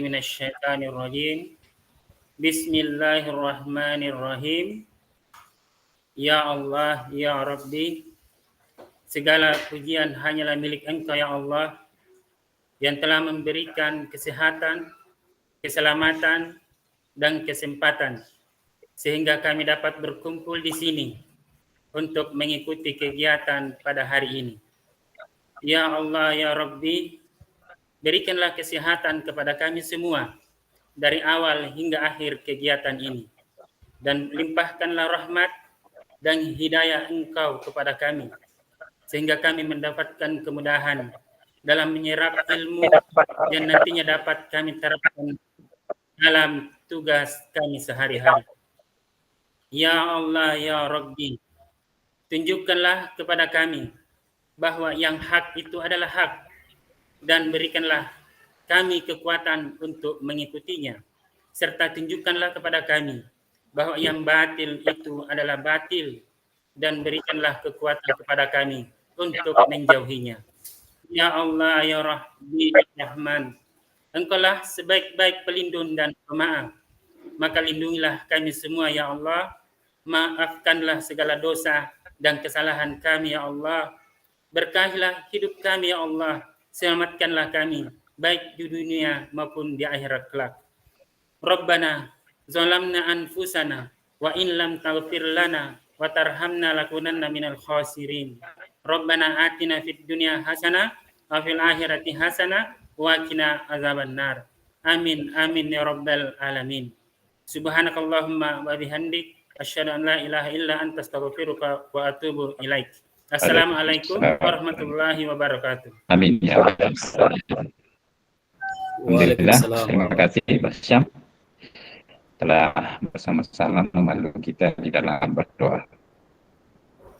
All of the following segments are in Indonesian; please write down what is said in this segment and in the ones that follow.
Minasyaitonirrajim. Bismillahirrahmanirrahim. Ya Allah, ya Rabbi, segala pujian hanyalah milik Engkau ya Allah yang telah memberikan kesehatan, keselamatan, dan kesempatan sehingga kami dapat berkumpul di sini untuk mengikuti kegiatan pada hari ini. Ya Allah, ya Rabbi, berikanlah kesehatan kepada kami semua dari awal hingga akhir kegiatan ini, dan limpahkanlah rahmat dan hidayah Engkau kepada kami, sehingga kami mendapatkan kemudahan dalam menyerap ilmu yang nantinya dapat kami terapkan dalam tugas kami sehari-hari. Ya Allah, ya Rabbi, tunjukkanlah kepada kami bahwa yang hak itu adalah hak, dan berikanlah kami kekuatan untuk mengikutinya, serta tunjukkanlah kepada kami bahwa yang batil itu adalah batil, dan berikanlah kekuatan kepada kami untuk menjauhinya. Ya Allah, ya Rabbi, ya Rahman, Engkaulah sebaik-baik pelindung dan pemaaf, maka lindungilah kami semua ya Allah. Maafkanlah segala dosa dan kesalahan kami ya Allah. Berkahilah hidup kami ya Allah. Selamatkanlah kami baik di dunia maupun di akhirat kelak. Rabbana zalamna anfusana wa in lam taghfir lana wa tarhamna lakunanna minal khasirin. Rabbana atina fid dunya hasanah wa fil akhirati hasanah wa qina azabannar. Amin amin ya rabbal alamin. Subhanakallahumma wa bihamdik asyhadu an la ilaha illa anta astaghfiruka wa atubu ilaik. Assalamualaikum warahmatullahi wabarakatuh. Amin ya rabbal alamin. Alhamdulillah, terima kasih Pak Syam telah bersama-sama memandu kita di dalam berdoa.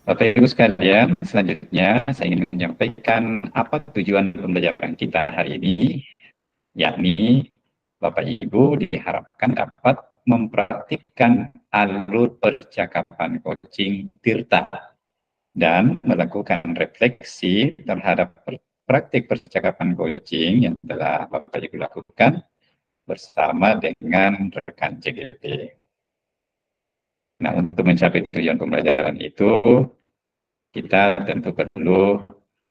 Bapak Ibu sekalian, selanjutnya saya ingin menyampaikan apa tujuan pembelajaran kita hari ini, yakni Bapak Ibu diharapkan dapat mempraktikkan alur percakapan coaching Tirta dan melakukan refleksi terhadap praktik percakapan coaching yang telah Bapak Ibu lakukan bersama dengan rekan CGP. Nah, untuk mencapai tujuan pembelajaran itu, kita tentu perlu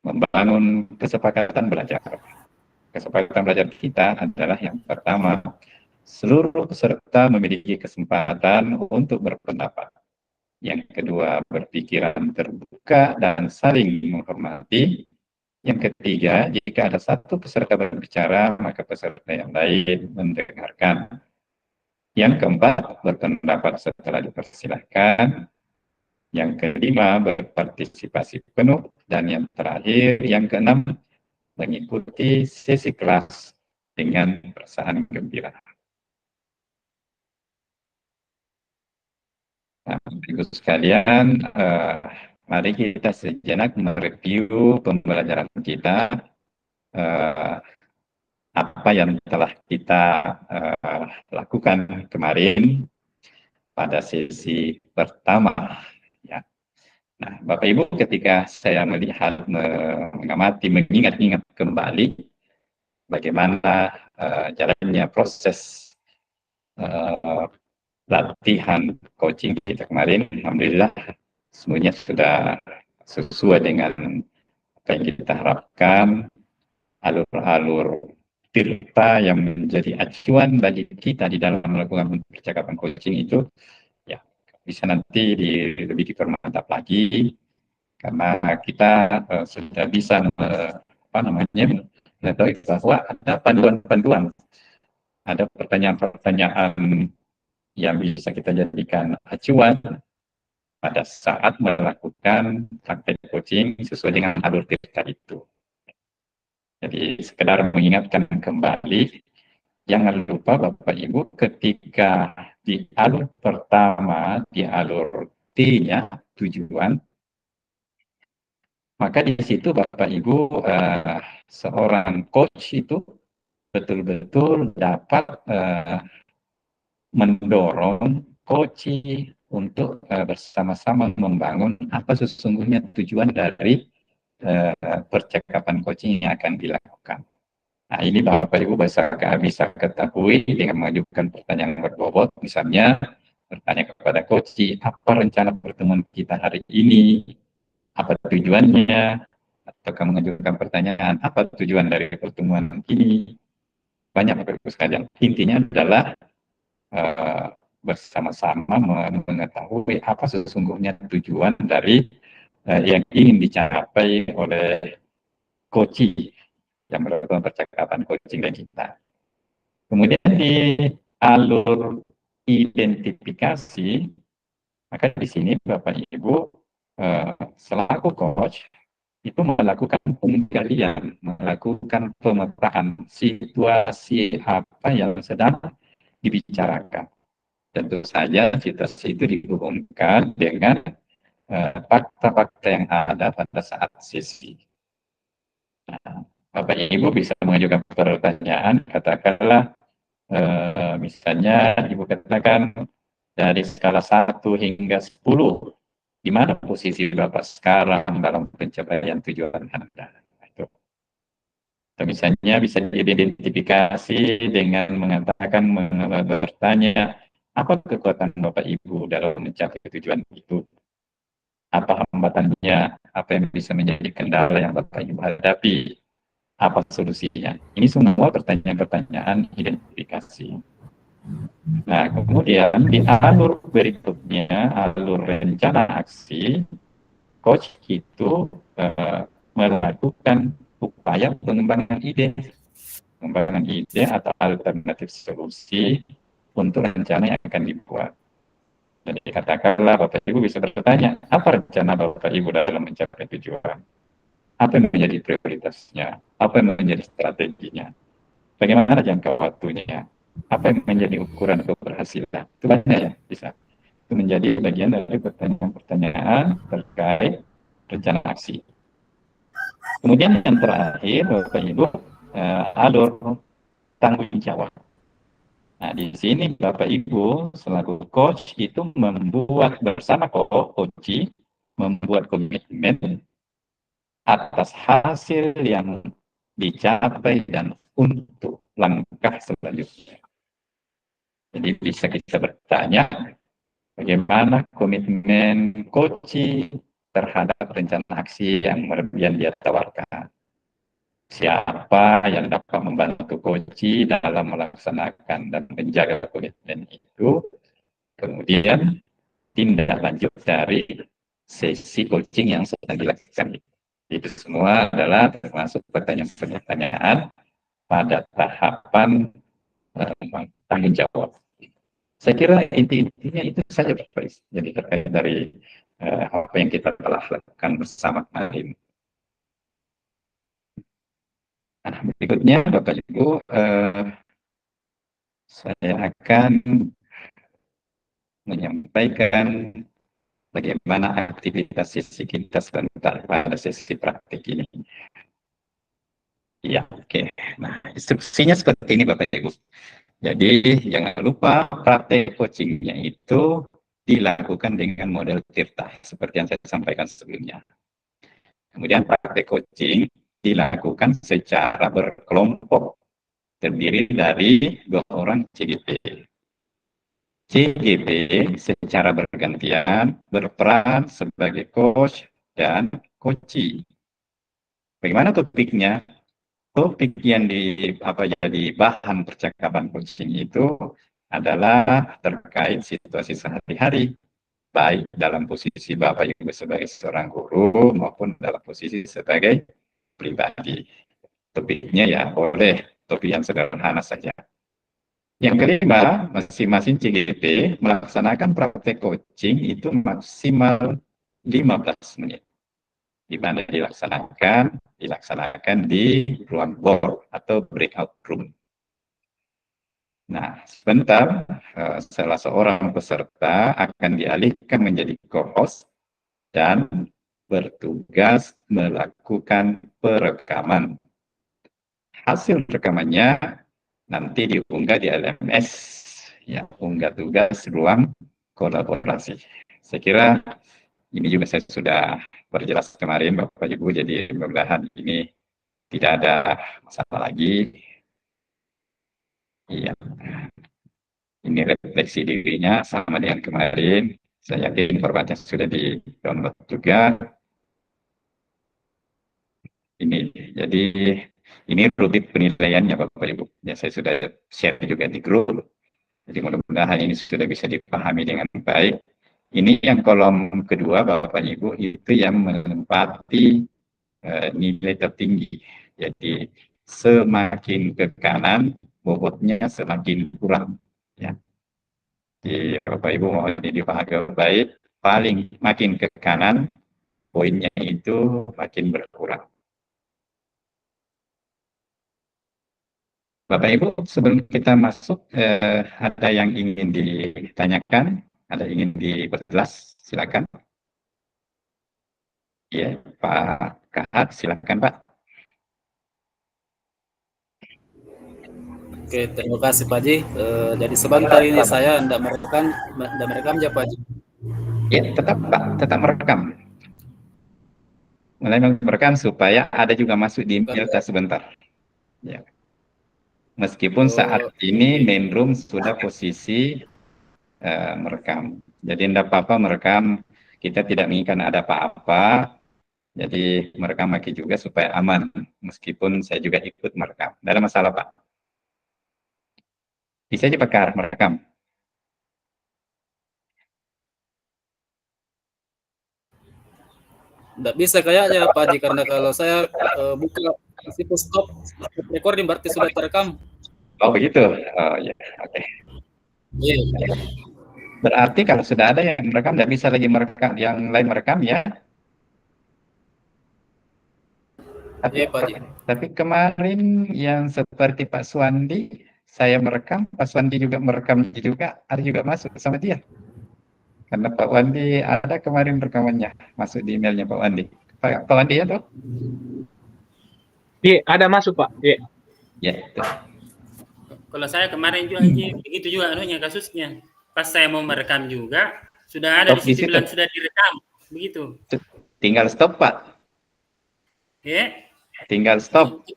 membangun kesepakatan belajar. Kesepakatan belajar kita adalah yang pertama, seluruh peserta memiliki kesempatan untuk berpendapat. Yang kedua, berpikiran terbuka dan saling menghormati. Yang ketiga, jika ada satu peserta berbicara, maka peserta yang lain mendengarkan. Yang keempat, berpendapat setelah dipersilahkan. Yang kelima, berpartisipasi penuh. Dan yang terakhir, yang keenam, mengikuti sesi kelas dengan perasaan gembira. Nah, Ibu sekalian, mari kita sejenak mereview pembelajaran kita, apa yang telah kita lakukan kemarin pada sesi pertama. Ya. Nah, Bapak Ibu, ketika saya melihat, mengamati, mengingat-ingat kembali bagaimana jalannya proses latihan coaching kita kemarin, alhamdulillah semuanya sudah sesuai dengan apa yang kita harapkan. Alur-alur Tirta yang menjadi acuan bagi kita di dalam melakukan percakapan coaching itu, ya bisa nanti lebih dipermantap lagi, karena kita sudah bisa mengetahui bahwa ada panduan-panduan, ada pertanyaan-pertanyaan yang bisa kita jadikan acuan pada saat melakukan praktek coaching sesuai dengan alur Tirta itu. Jadi sekedar mengingatkan kembali, jangan lupa Bapak Ibu, ketika di alur pertama, di alur T-nya, tujuan, maka di situ Bapak Ibu, seorang coach itu betul-betul dapat mendorong coachee untuk bersama-sama membangun apa sesungguhnya tujuan dari percakapan coaching yang akan dilakukan. Nah, ini Bapak Ibu bisa ketahui dengan mengajukan pertanyaan berbobot, misalnya bertanya kepada coach, apa rencana pertemuan kita hari ini, apa tujuannya, ataukah mengajukan pertanyaan, apa tujuan dari pertemuan ini. Banyak Bapak Ibu sekalian. Intinya adalah bersama-sama mengetahui apa sesungguhnya tujuan dari yang ingin dicapai oleh coach yang melakukan percakapan coaching dengan kita. Kemudian di alur identifikasi, maka di sini Bapak Ibu selaku coach itu melakukan penggalian, melakukan pemetaan situasi apa yang sedang dibicarakan. Tentu saja situasi itu dihubungkan dengan fakta-fakta yang ada pada saat sesi. Nah, Bapak Ibu bisa mengajukan pertanyaan, katakanlah misalnya Ibu katakan dari skala 1 hingga 10, di mana posisi Bapak sekarang dalam pencapaian tujuan Anda? Itu. Atau misalnya bisa diidentifikasi dengan mengatakan, bertanya, apa kekuatan Bapak Ibu dalam mencapai tujuan itu? Apa hambatannya? Apa yang bisa menjadi kendala yang Bapak Ibu hadapi? Apa solusinya? Ini semua pertanyaan-pertanyaan identifikasi. Nah, kemudian di alur berikutnya, alur rencana aksi, coach itu melakukan upaya pengembangan ide atau alternatif solusi untuk rencana yang akan dibuat. Jadi katakanlah Bapak Ibu bisa bertanya, apa rencana Bapak Ibu dalam mencapai tujuan? Apa yang menjadi prioritasnya? Apa yang menjadi strateginya? Bagaimana jangka waktunya? Apa yang menjadi ukuran keberhasilan? Itu banyak ya, bisa. Itu menjadi bagian dari pertanyaan-pertanyaan terkait rencana aksi. Kemudian yang terakhir, Bapak Ibu, alur tanggung jawab. Nah, di sini Bapak Ibu selaku coach itu membuat bersama coach membuat komitmen atas hasil yang dicapai dan untuk langkah selanjutnya. Jadi bisa kita bertanya bagaimana komitmen coach terhadap rencana aksi yang dia tawarkan. Siapa yang dapat membantu coach dalam melaksanakan dan menjaga komitmen itu. Kemudian tindak lanjut dari sesi coaching yang sedang dilakukan. Itu semua adalah termasuk pertanyaan-pertanyaan pada tahapan tanggung jawab. Saya kira intinya itu saja Pak Faiz. Jadi terkait dari apa yang kita telah lakukan bersama kemarin. Nah, berikutnya Bapak Ibu, saya akan menyampaikan bagaimana aktivitas sesi kita sebentar pada sesi praktik ini. Ya, oke. Nah, instruksinya seperti ini Bapak Ibu. Jadi jangan lupa praktek coachingnya itu dilakukan dengan model Tirta, seperti yang saya sampaikan sebelumnya. Kemudian praktek coaching dilakukan secara berkelompok, terdiri dari 2 orang CGP. CGP secara bergantian berperan sebagai coach dan coachee. Bagaimana topiknya? Topik yang jadi bahan percakapan coaching itu adalah terkait situasi sehari-hari, baik dalam posisi Bapak Ibu sebagai seorang guru maupun dalam posisi sebagai pribadi. Topiknya ya boleh topik yang sederhana saja. Yang kelima, masing-masing CGP melaksanakan praktek coaching itu maksimal 15 menit. Di mana dilaksanakan di ruang board atau breakout room. Nah, sebentar salah seorang peserta akan dialihkan menjadi co-host dan bertugas melakukan perekaman. Hasil rekamannya nanti diunggah di LMS, ya, unggah tugas ruang kolaborasi. Saya kira ini juga saya sudah perjelas kemarin Bapak Ibu, jadi mudah-mudahan ini tidak ada masalah lagi. Iya, ini refleksi dirinya sama dengan kemarin. Saya yakin formatnya sudah di-download juga. Ini, jadi ini rutin penilaiannya Bapak Ibu. Ya, saya sudah share juga di grup. Jadi mudah-mudahan ini sudah bisa dipahami dengan baik. Ini yang kolom kedua Bapak Ibu itu yang menempati nilai tertinggi. Jadi semakin ke kanan bobotnya semakin kurang. Ya. Jadi Bapak Ibu mohon dipahami baik. Paling makin ke kanan poinnya itu makin berkurang. Bapak Ibu, sebelum kita masuk, ada yang ingin ditanyakan, ada yang ingin diperjelas, silakan. Ya, Pak Kahar, silakan Pak. Oke, terima kasih Pak Haji. Jadi sebentar ini saya tidak merekam ya Pak Haji. Ya, tetap Pak, tetap merekam. Mulai merekam supaya ada juga masuk di email kita sebentar. Ya. Meskipun saat ini main room sudah posisi merekam. Jadi tidak apa-apa merekam, kita tidak menginginkan ada apa-apa, jadi merekam lagi juga supaya aman, meskipun saya juga ikut merekam. Tidak ada masalah Pak. Bisa aja Pak merekam. Tidak bisa kayaknya Pak Haji, karena kalau saya buka situ stop recording berarti sudah terekam. Oh begitu, oh ya, oke. Iya. Berarti kalau sudah ada yang merekam, tidak bisa lagi merekam, yang lain merekam ya. Tapi kemarin yang seperti Pak Suwandi, saya merekam, Pak Suwandi juga merekam juga, ada juga masuk sama dia. Karena Pak Wandi ada kemarin rekamannya, masuk di emailnya Pak Wandi. Pak Wandi ya toh? Iya, ada masuk Pak. Iya. Ya. Kalau saya kemarin juga begitu juga anunya kasusnya. Pas saya mau merekam juga, sudah ada di situ bilang sudah direkam, begitu. Tinggal stop Pak. Ya. Tinggal stop.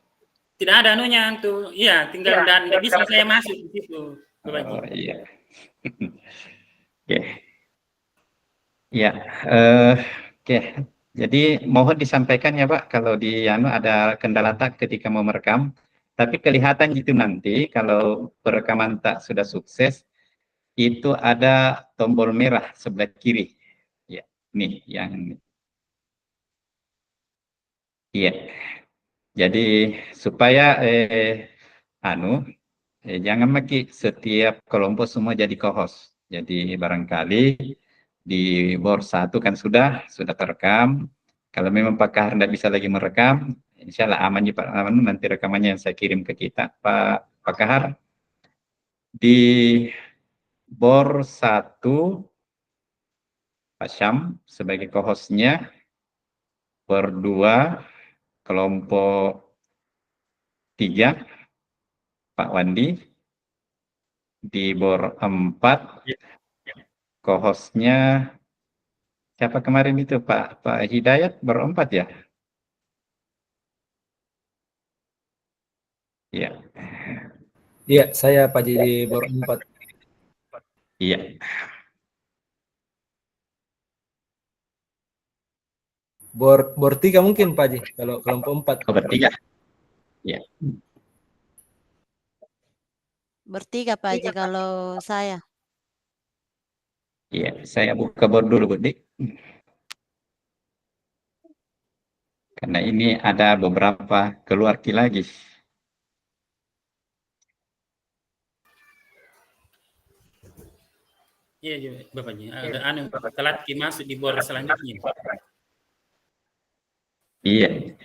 Tidak ada anunya tuh. Iya, tinggal dan tidak bisa saya masuk di situ. Oh iya. Oke. Ya, oke. Jadi mohon disampaikan ya Pak, kalau di ada kendala tak ketika mau merekam. Tapi kelihatan itu nanti kalau perekaman tak sudah sukses, itu ada tombol merah sebelah kiri. Ya, nih yang iya. Jadi supaya jangan lagi setiap kelompok semua jadi co-host. Jadi barangkali di bor 1 kan sudah terekam. Kalau memang Pak Kahar tidak bisa lagi merekam, insya Allah aman ya Pak, aman nanti rekamannya yang saya kirim ke kita. Pak Kahar, di bor 1 Pak Syam sebagai co-hostnya, bor 2 kelompok 3 Pak Wandi, di bor 4 co-hostnya siapa kemarin itu Pak Hidayat bor 4 ya? Iya. Iya, saya Pak Haji di bor 4. Iya. Bor 3 mungkin Pak Haji, kalau kelompok 4. Oh, bertiga. Iya. Bertiga Pak Haji kalau saya. Iya, saya buka bor dulu, Bu Dik. Karena ini ada beberapa keluar lagi. Iya, Bapaknya. Ada telat masuk di bor selanjutnya. Iya.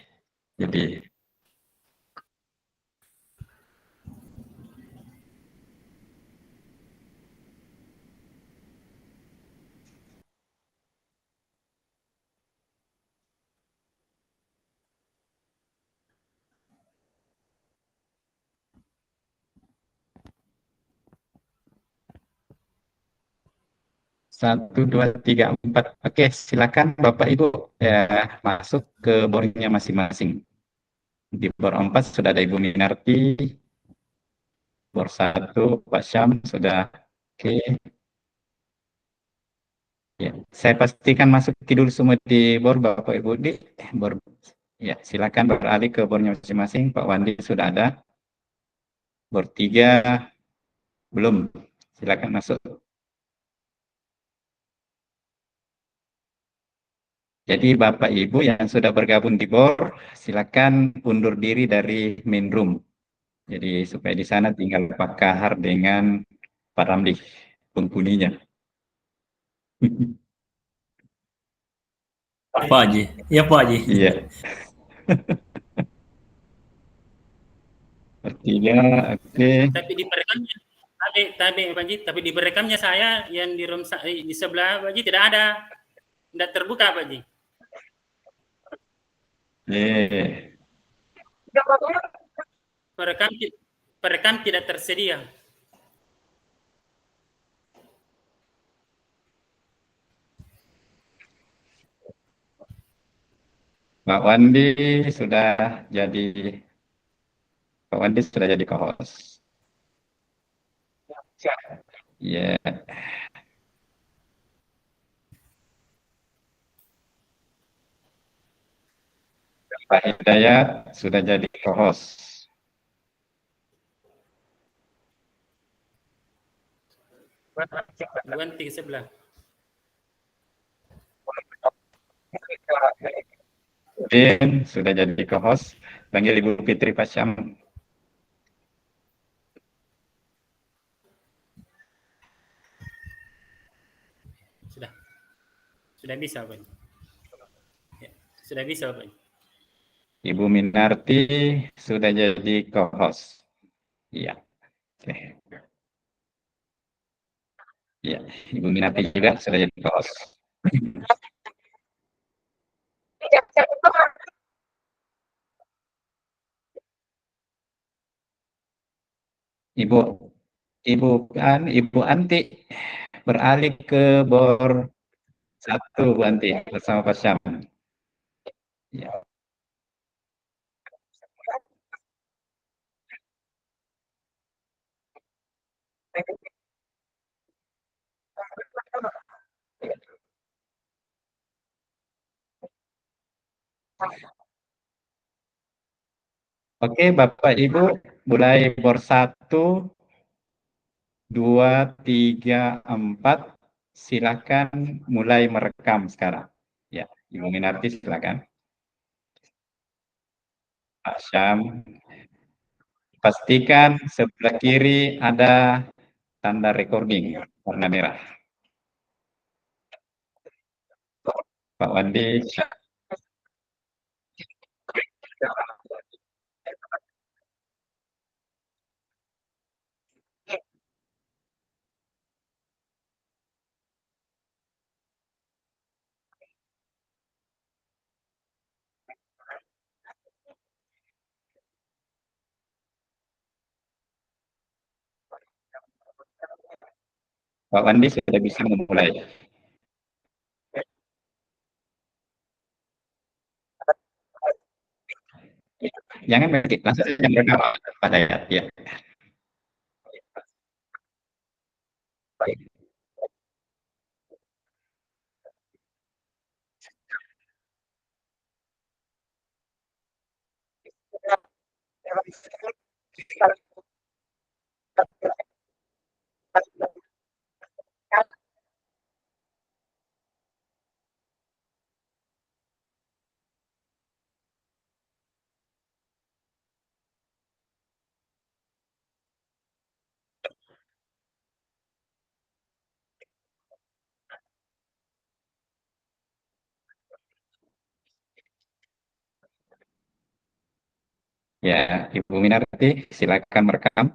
Jadi 1, 2, 3, 4. Oke, silakan Bapak Ibu masuk ke bornya masing-masing. Di bor 4 sudah ada Ibu Minarti. Bor 1 Pak Syam sudah oke. Ya, saya pastikan masuk dulu semua di bor Bapak Ibu di bor. Ya, silakan beralih ke bornya masing-masing. Pak Wandi sudah ada. Bor 3 belum. Silakan masuk. Jadi Bapak Ibu yang sudah bergabung di bor, silakan undur diri dari main room. Jadi supaya di sana tinggal Pak Kahar dengan Pak Ramli, penghuninya. Pak Haji. Ya Pak Haji. Iya. Bertiga, oke. Tapi di perekamnya, Pak Haji, tapi di perekamnya saya yang di room di sebelah Pak Haji tidak ada, tidak terbuka Pak Haji. Eh, Perekam perekam tidak tersedia. Pak Wandi sudah jadi Pak Wandi sudah jadi co-host. Iya. Pak Hidayat sudah jadi co-host. Ganti ke sebelah. Din sudah jadi co-host. Panggil Ibu Fitri Pasyam. Sudah bisa Pak Haji. Ya, sudah bisa Pak Haji. Ibu Minarti sudah jadi co-host. Iya. Oke. Iya, Ibu Minarti juga sudah jadi co-host. Ibu Ibu Anti beralih ke bor 1 Bu Anti bersama Pak Syam. Ya. Oke, Bapak Ibu, mulai bor 1, 2, 3, 4. Silakan mulai merekam sekarang. Ya, Ibu Minarti silakan. Pak Syam, pastikan sebelah kiri ada tanda recording warna merah. Pak Wandi, Pak Wandi sudah bisa memulai. Jangan berhenti, langsung saja merekam Pak Dayat. Ya. Ya, Ibu Minarti, silakan merekam.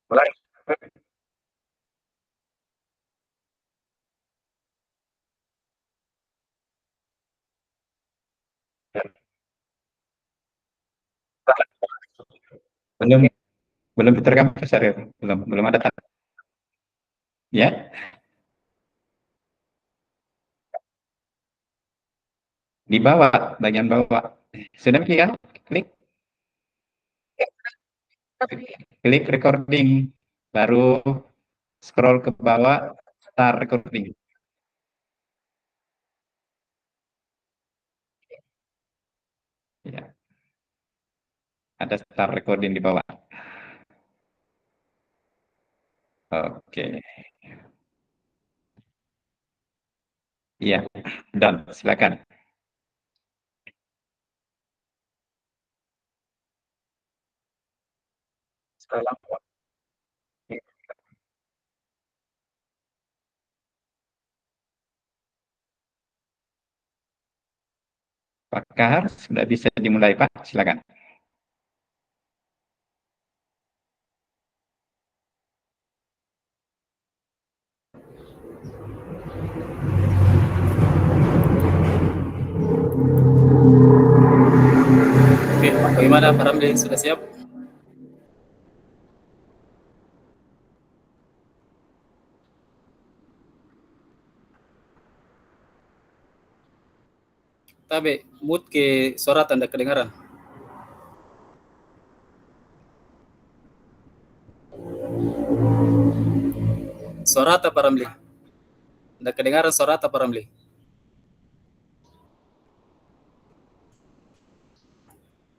Mulai. Belum belum diterkam Pak Syaril. Belum ada tanda. Ya, di bawah, bagian bawah. Sudah kan? Klik klik recording, baru scroll ke bawah, start recording. Ya, ada start recording di bawah. Oke. Iya, dan silakan. Apakah sudah bisa dimulai, Pak? Silakan. Oke, bagaimana Pak Ramli? Sudah siap? Tapi mute ke suara tanda kedengaran. Suara apa Pak Ramli? Tanda kedengaran suara apa Pak Ramli?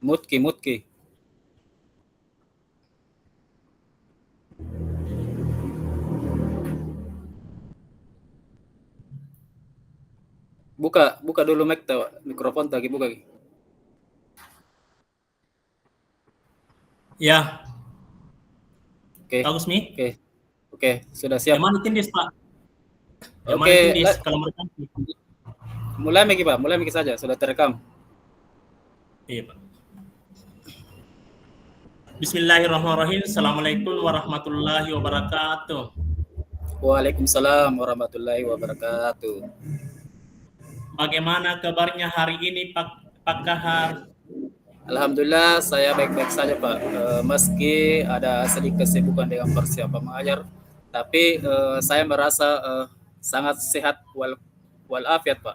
Mute ke. Buka dulu mic tahu, mikrofon lagi buka. Ya, Oke. bagus nih. Oke, sudah siap. Yang mana tindis, Pak? Yang Oke, mana tindis kalau menurut Anda? mulai Miki Pak, mulai Miki saja, sudah terekam. Iya, Pak. Bismillahirrahmanirrahim. Assalamualaikum warahmatullahi wabarakatuh. Waalaikumsalam warahmatullahi wabarakatuh. Bagaimana kabarnya hari ini, Pak Kahar? Alhamdulillah saya baik-baik saja Pak. Meski ada sedikit kesibukan dengan persiapan mengajar, tapi saya merasa sangat sehat walafiat Pak.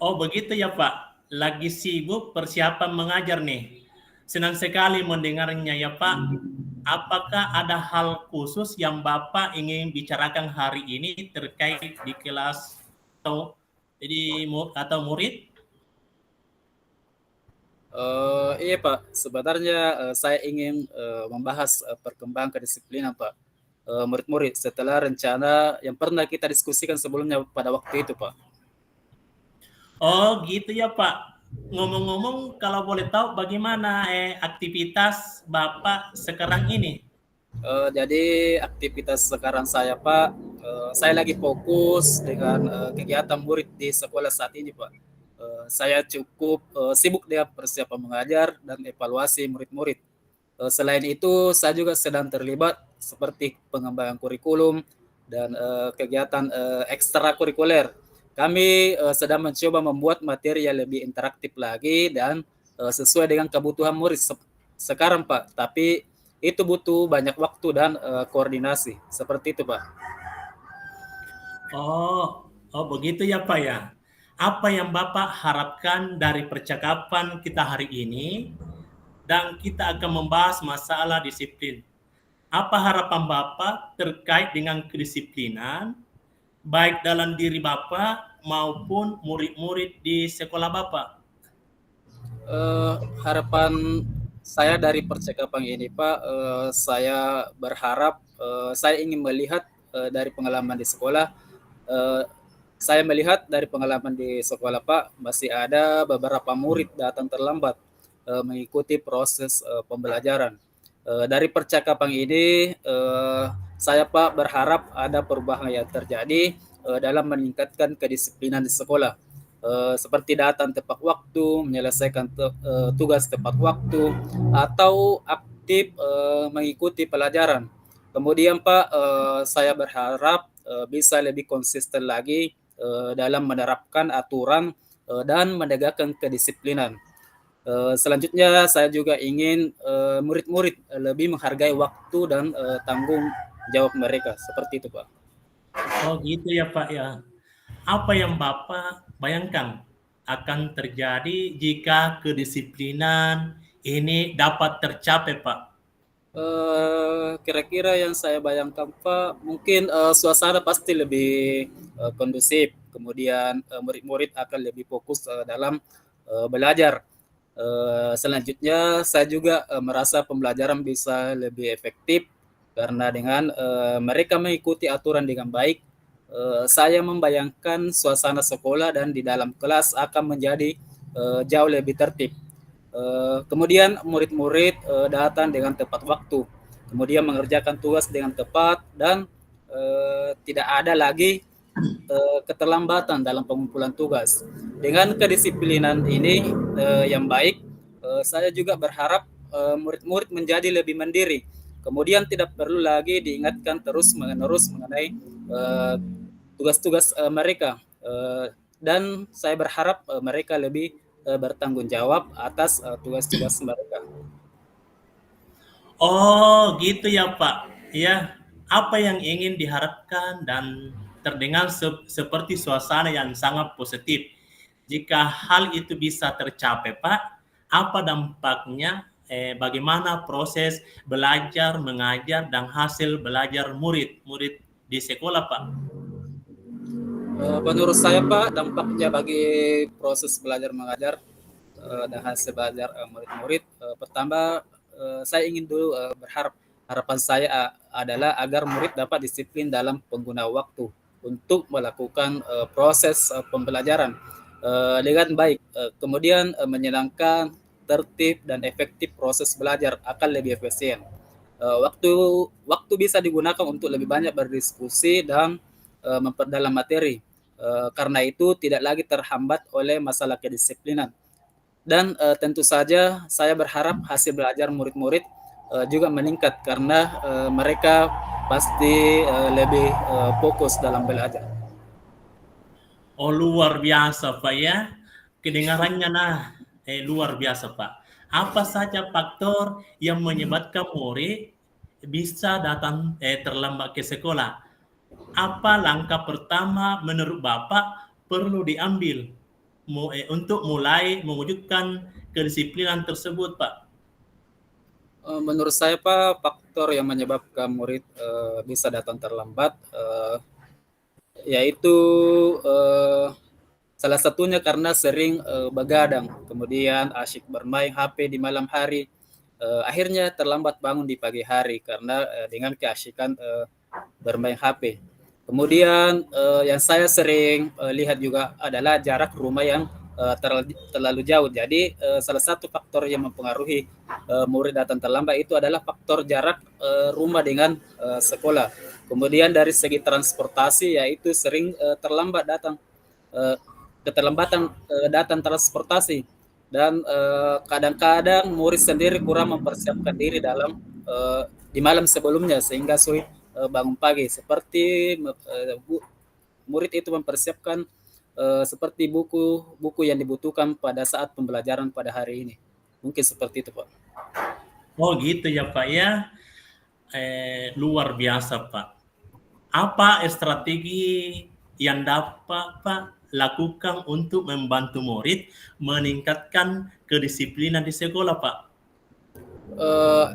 Oh, begitu ya, Pak. Lagi sibuk persiapan mengajar nih. Senang sekali mendengarnya ya, Pak. Apakah ada hal khusus yang Bapak ingin bicarakan hari ini terkait di kelas atau murid? Iya Pak, sebenarnya saya ingin membahas perkembangan kedisiplinan Pak. Murid-murid setelah rencana yang pernah kita diskusikan sebelumnya pada waktu itu Pak. Oh, gitu ya, Pak. Ngomong-ngomong, kalau boleh tahu bagaimana aktivitas Bapak sekarang ini? Jadi aktivitas sekarang saya Pak, saya lagi fokus dengan kegiatan murid di sekolah saat ini Pak. Saya cukup sibuk dengan persiapan mengajar dan evaluasi murid-murid. Selain itu, saya juga sedang terlibat seperti pengembangan kurikulum dan kegiatan ekstrakurikuler. Kami sedang mencoba membuat materi yang lebih interaktif lagi dan sesuai dengan kebutuhan murid sekarang Pak. Tapi itu butuh banyak waktu dan koordinasi. Seperti itu Pak. Oh begitu ya Pak ya. Apa yang Bapak harapkan dari percakapan kita hari ini? Dan kita akan membahas masalah disiplin. Apa harapan Bapak terkait dengan kedisiplinan, baik dalam diri Bapak maupun murid-murid di sekolah Bapak? Harapan saya dari percakapan ini Pak, saya berharap, saya ingin melihat dari pengalaman di sekolah, saya melihat dari pengalaman di sekolah Pak, masih ada beberapa murid datang terlambat mengikuti proses pembelajaran. Dari percakapan ini, saya Pak berharap ada perubahan yang terjadi dalam meningkatkan kedisiplinan di sekolah. Seperti datang tepat waktu, menyelesaikan tugas tepat waktu, atau tertib mengikuti pelajaran. Kemudian Pak, saya berharap bisa lebih konsisten lagi dalam menerapkan aturan dan menegakkan kedisiplinan. Selanjutnya saya juga ingin murid-murid lebih menghargai waktu dan tanggung jawab mereka. Seperti itu Pak. Oh gitu ya Pak ya. Apa yang Bapak bayangkan akan terjadi jika kedisiplinan ini dapat tercapai Pak? Kira-kira yang saya bayangkan Pak, mungkin suasana pasti lebih kondusif, kemudian murid-murid akan lebih fokus dalam belajar. Selanjutnya saya juga merasa pembelajaran bisa lebih efektif karena dengan mereka mengikuti aturan dengan baik, saya membayangkan suasana sekolah dan di dalam kelas akan menjadi jauh lebih tertib. Kemudian murid-murid datang dengan tepat waktu, kemudian mengerjakan tugas dengan tepat dan tidak ada lagi keterlambatan dalam pengumpulan tugas. Dengan kedisiplinan ini yang baik, saya juga berharap murid-murid menjadi lebih mandiri. Kemudian tidak perlu lagi diingatkan terus-menerus mengenai tugas-tugas mereka. Dan saya berharap mereka lebih bertanggung jawab atas tugas-tugas mereka. Oh gitu ya Pak. Ya, apa yang ingin diharapkan dan terdengar seperti suasana yang sangat positif. Jika hal itu bisa tercapai Pak, apa dampaknya? Bagaimana proses belajar, mengajar, dan hasil belajar murid-murid di sekolah Pak? Menurut saya Pak, dampaknya bagi proses belajar mengajar dan hasil belajar murid-murid, pertama saya ingin dulu harapan saya adalah agar murid dapat disiplin dalam pengguna waktu untuk melakukan proses pembelajaran dengan baik, kemudian menyenangkan, tertib dan efektif proses belajar akan lebih efisien. Waktu bisa digunakan untuk lebih banyak berdiskusi dan memperdalam materi. Karena itu tidak lagi terhambat oleh masalah kedisiplinan. Dan tentu saja saya berharap hasil belajar murid-murid juga meningkat karena mereka pasti lebih fokus dalam belajar. Oh luar biasa Pak ya, kedengarannya luar biasa Pak. Apa saja faktor yang menyebabkan murid bisa datang terlambat ke sekolah? Apa langkah pertama menurut Bapak perlu diambil untuk mulai mewujudkan kedisiplinan tersebut, Pak? Menurut saya Pak, faktor yang menyebabkan murid bisa datang terlambat yaitu salah satunya karena sering begadang, kemudian asyik bermain HP di malam hari, akhirnya terlambat bangun di pagi hari karena dengan keasyikan bermain HP. Kemudian yang saya sering lihat juga adalah jarak rumah yang terlalu jauh. Jadi salah satu faktor yang mempengaruhi murid datang terlambat itu adalah faktor jarak rumah dengan sekolah. Kemudian dari segi transportasi yaitu sering terlambat datang, keterlambatan datang transportasi, dan kadang-kadang murid sendiri kurang mempersiapkan diri dalam di malam sebelumnya sehingga sulit bangun pagi. Seperti murid itu mempersiapkan seperti buku yang dibutuhkan pada saat pembelajaran pada hari ini. Mungkin seperti itu Pak. Oh gitu ya Pak ya, luar biasa Pak. Apa strategi yang dapat Pak lakukan untuk membantu murid meningkatkan kedisiplinan di sekolah Pak?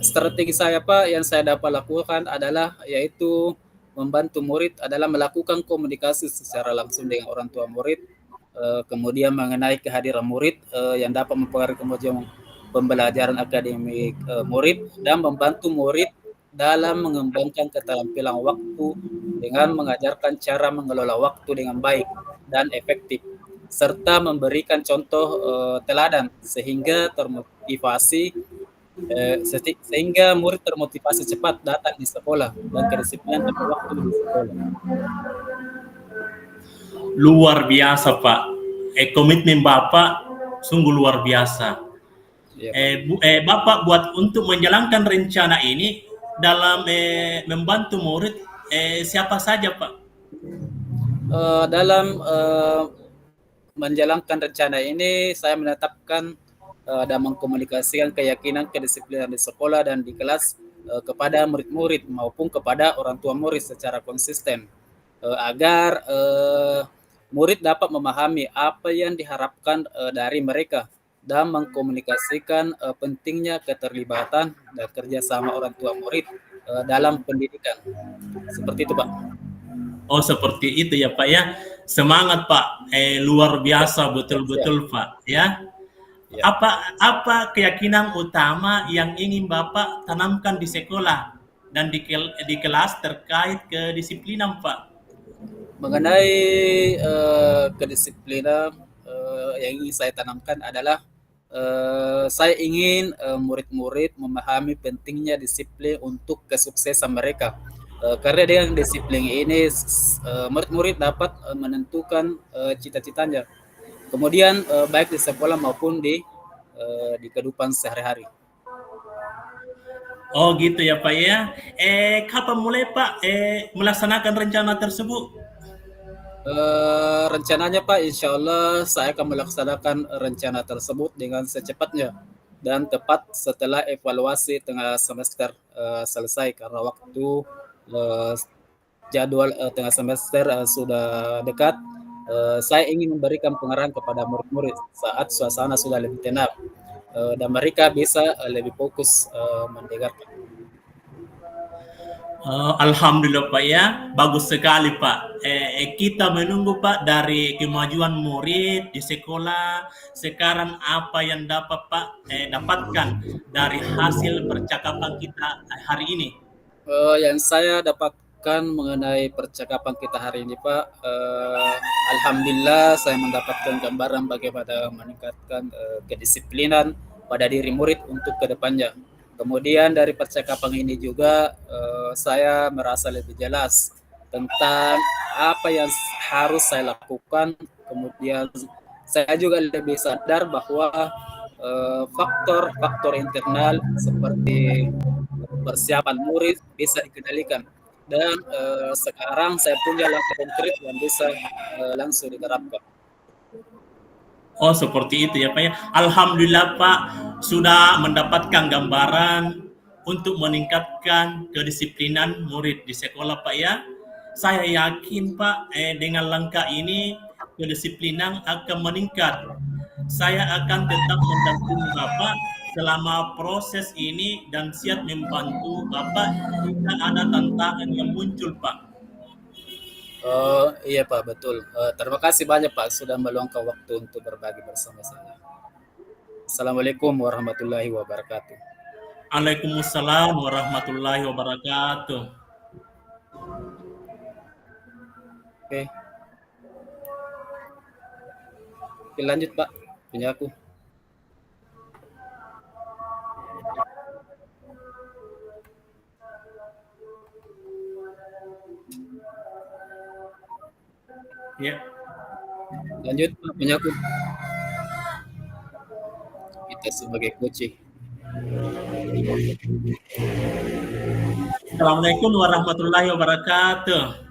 Strategi saya Pak yang saya dapat lakukan adalah yaitu membantu murid adalah melakukan komunikasi secara langsung dengan orang tua murid, kemudian mengenai kehadiran murid yang dapat mempengaruhi kemajuan pembelajaran akademik murid, dan membantu murid dalam mengembangkan keterampilan waktu dengan mengajarkan cara mengelola waktu dengan baik dan efektif, serta memberikan contoh teladan sehingga murid termotivasi cepat datang di sekolah dan kedisiplinan tepat waktu di sekolah. Luar biasa Pak, komitmen Bapak sungguh luar biasa. Iya, Pak. Bapak buat untuk menjalankan rencana ini dalam membantu murid siapa saja Pak? Dalam menjalankan rencana ini, saya menetapkan dan mengkomunikasikan keyakinan kedisiplinan di sekolah dan di kelas kepada murid-murid maupun kepada orang tua murid secara konsisten agar murid dapat memahami apa yang diharapkan dari mereka dan mengkomunikasikan pentingnya keterlibatan dan kerjasama orang tua murid dalam pendidikan. Seperti itu, Pak. Oh seperti itu ya Pak ya. Semangat Pak, luar biasa betul-betul Pak ya. Ya. Apa keyakinan utama yang ingin Bapak tanamkan di sekolah dan di kelas terkait kedisiplinan Pak? Mengenai kedisiplinan yang ingin saya tanamkan adalah saya ingin murid-murid memahami pentingnya disiplin untuk kesuksesan mereka. Karena dengan disiplin ini murid-murid dapat menentukan cita-citanya. Kemudian baik di sekolah maupun di kehidupan sehari-hari. Oh gitu ya Pak ya. Kapan mulai Pak melaksanakan rencana tersebut? Rencananya Pak, insya Allah saya akan melaksanakan rencana tersebut dengan secepatnya dan tepat setelah evaluasi tengah semester selesai, karena waktu jadwal tengah semester sudah dekat. Saya ingin memberikan pengarahan kepada murid-murid saat suasana sudah lebih tenang dan mereka bisa lebih fokus mendengarkan. Alhamdulillah Pak ya, bagus sekali Pak. Kita menunggu Pak dari kemajuan murid di sekolah. Sekarang apa yang dapat Pak dapatkan dari hasil percakapan kita hari ini? Yang saya dapatkan mengenai percakapan kita hari ini Pak, alhamdulillah saya mendapatkan gambaran bagaimana meningkatkan kedisiplinan pada diri murid untuk kedepannya. Kemudian dari percakapan ini juga saya merasa lebih jelas tentang apa yang harus saya lakukan. Kemudian saya juga lebih sadar bahwa faktor-faktor internal seperti persiapan murid bisa dikendalikan. Dan sekarang saya punya langkah konkret yang bisa langsung diterapkan. Oh seperti itu ya Pak ya. Alhamdulillah Pak sudah mendapatkan gambaran untuk meningkatkan kedisiplinan murid di sekolah Pak ya. Saya yakin Pak dengan langkah ini kedisiplinan akan meningkat. Saya akan tetap mendampingi Bapak selama proses ini dan siap membantu Bapak jika ada tantangan yang muncul Pak. Iya Pak, betul. Terima kasih banyak Pak sudah meluangkan waktu untuk berbagi bersama saya. Assalamualaikum warahmatullahi wabarakatuh. Waalaikumsalam warahmatullahi wabarakatuh. Oke. Oke, lanjut Pak, punya aku. Ya. Lanjut Pak, punya aku. Kita sebagai coach. Assalamualaikum warahmatullahi wabarakatuh.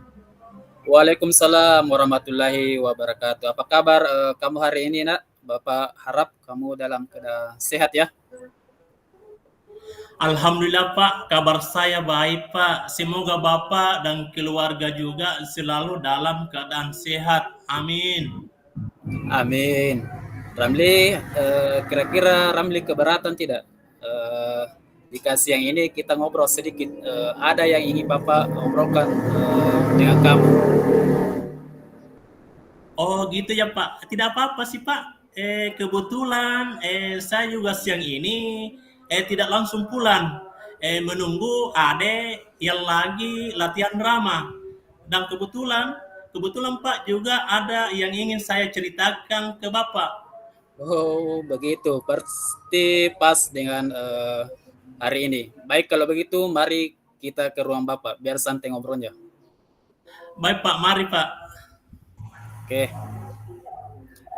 Waalaikumsalam warahmatullahi wabarakatuh. Apa kabar kamu hari ini, Nak? Bapak harap kamu dalam keadaan sehat ya. Alhamdulillah Pak, kabar saya baik Pak. Semoga Bapak dan keluarga juga selalu dalam keadaan sehat. Amin. Amin. Ramli, kira-kira Ramli keberatan tidak? Jika siang ini kita ngobrol sedikit, ada yang ingin Bapak ngobrolkan dengan kamu? Oh gitu ya Pak, tidak apa-apa sih Pak. Kebetulan saya juga siang ini tidak langsung pulang. Menunggu adek yang lagi latihan drama. Dan kebetulan Pak juga ada yang ingin saya ceritakan ke Bapak. Oh begitu, pasti pas dengan hari ini. Baik kalau begitu, mari kita ke ruang Bapak biar santai ngobrolnya. Baik Pak, mari Pak. Oke.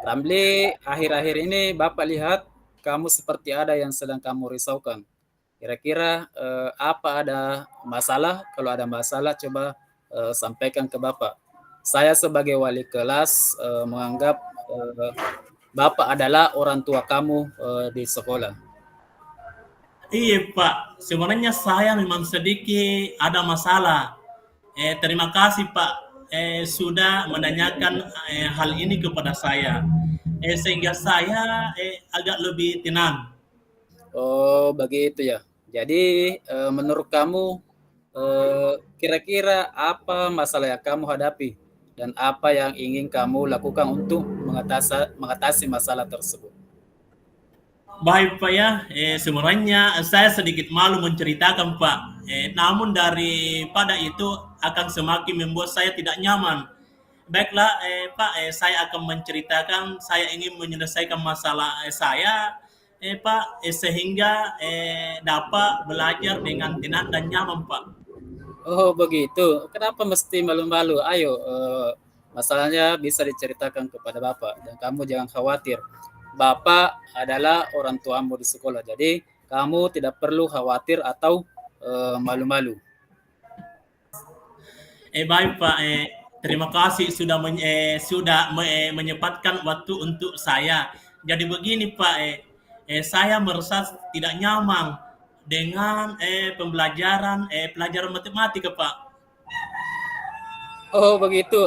Ramli, akhir-akhir ini Bapak lihat kamu seperti ada yang sedang kamu risaukan. Kira-kira apa ada masalah? Kalau ada masalah coba sampaikan ke Bapak. Saya sebagai wali kelas menganggap Bapak adalah orang tua kamu di sekolah. Iya Pak, sebenarnya saya memang sedikit ada masalah. Terima kasih Pak sudah menanyakan hal ini kepada saya. Sehingga saya agak lebih tenang. Oh, begitu ya. Jadi menurut kamu kira-kira apa masalah yang kamu hadapi dan apa yang ingin kamu lakukan untuk mengatasi masalah tersebut? Baik Pak ya, sebenarnya saya sedikit malu menceritakan Pak. Namun daripada itu akan semakin membuat saya tidak nyaman. Baiklah Pak, saya akan menceritakan saya ingin menyelesaikan masalah saya Pak, sehingga dapat belajar dengan tenang dan nyaman Pak. Oh, begitu. Kenapa mesti malu-malu? Ayo, masalahnya bisa diceritakan kepada Bapak dan kamu jangan khawatir. Bapak adalah orang tuamu di sekolah, jadi kamu tidak perlu khawatir atau malu-malu. Baik Pak, terima kasih sudah menyempatkan waktu untuk saya. Jadi begini Pak, saya merasa tidak nyaman dengan pelajaran matematika Pak. Oh, begitu.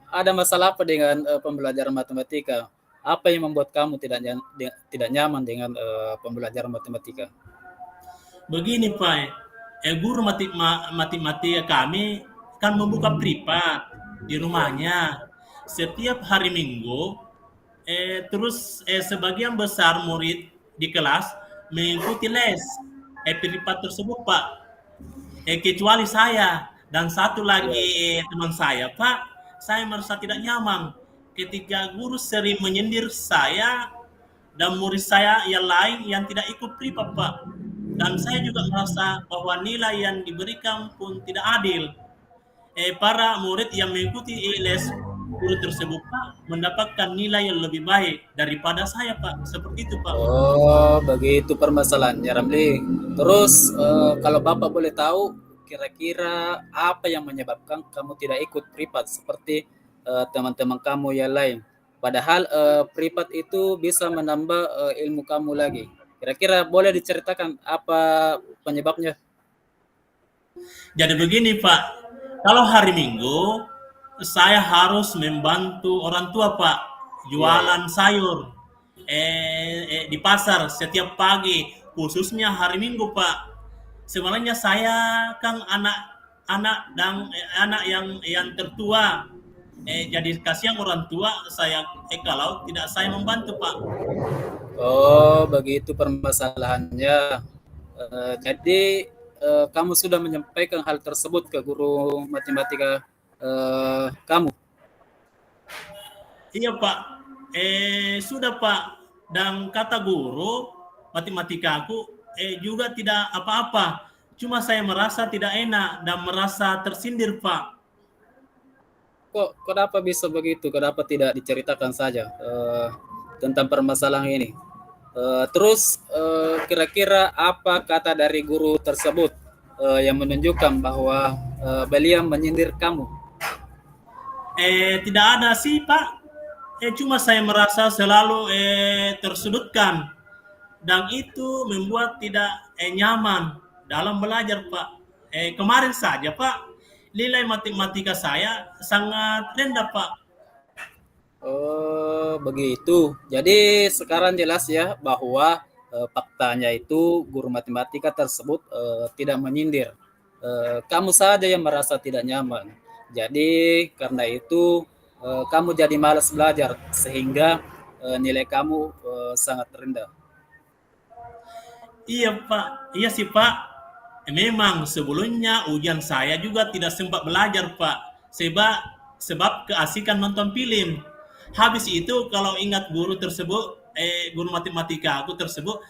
Ada masalah apa dengan pembelajaran matematika? Apa yang membuat kamu tidak nyaman dengan pembelajaran matematika? Begini Pak, guru matematika kami kan membuka privat di rumahnya setiap hari Minggu. Terus sebagian besar murid di kelas mengikuti les privat tersebut Pak. Kecuali saya dan satu lagi teman saya Pak, saya merasa tidak nyaman ketika guru sering menyindir saya dan murid saya yang lain yang tidak ikut privat Pak. Dan saya juga merasa bahwa nilai yang diberikan pun tidak adil. Para murid yang mengikuti les guru tersebut Pak mendapatkan nilai yang lebih baik daripada saya Pak. Seperti itu Pak. Oh, begitu permasalahannya Ramli. Terus kalau Bapak boleh tahu kira-kira apa yang menyebabkan kamu tidak ikut privat seperti teman-teman kamu yang lain? Padahal privat itu bisa menambah ilmu kamu lagi. Kira-kira boleh diceritakan apa penyebabnya? Jadi begini Pak, kalau hari Minggu saya harus membantu orang tua Pak jualan sayur di pasar setiap pagi, khususnya hari Minggu Pak. Sebenarnya saya kan anak yang tertua. Jadi kasihan orang tua saya kalau tidak saya membantu Pak. Oh, begitu permasalahannya. Jadi kamu sudah menyampaikan hal tersebut ke guru matematika kamu? Iya Pak, sudah Pak. Dan kata guru matematika aku juga tidak apa-apa. Cuma saya merasa tidak enak dan merasa tersindir Pak. Kok kenapa bisa begitu? Kenapa tidak diceritakan saja tentang permasalahan ini? Terus kira-kira apa kata dari guru tersebut yang menunjukkan bahwa beliau menyindir kamu? Tidak ada sih Pak. Cuma saya merasa selalu tersudutkan dan itu membuat tidak nyaman dalam belajar Pak. Kemarin saja Pak, nilai matematika saya sangat rendah Pak. Oh, begitu. Jadi sekarang jelas ya bahwa faktanya itu guru matematika tersebut tidak menyindir. Kamu saja yang merasa tidak nyaman. Jadi karena itu kamu jadi malas belajar sehingga nilai kamu sangat rendah. Iya Pak, iya sih Pak. Memang sebelumnya ujian saya juga tidak sempat belajar Pak. Sebab keasikan nonton film. Habis itu kalau ingat guru tersebut, guru matematika aku tersebut,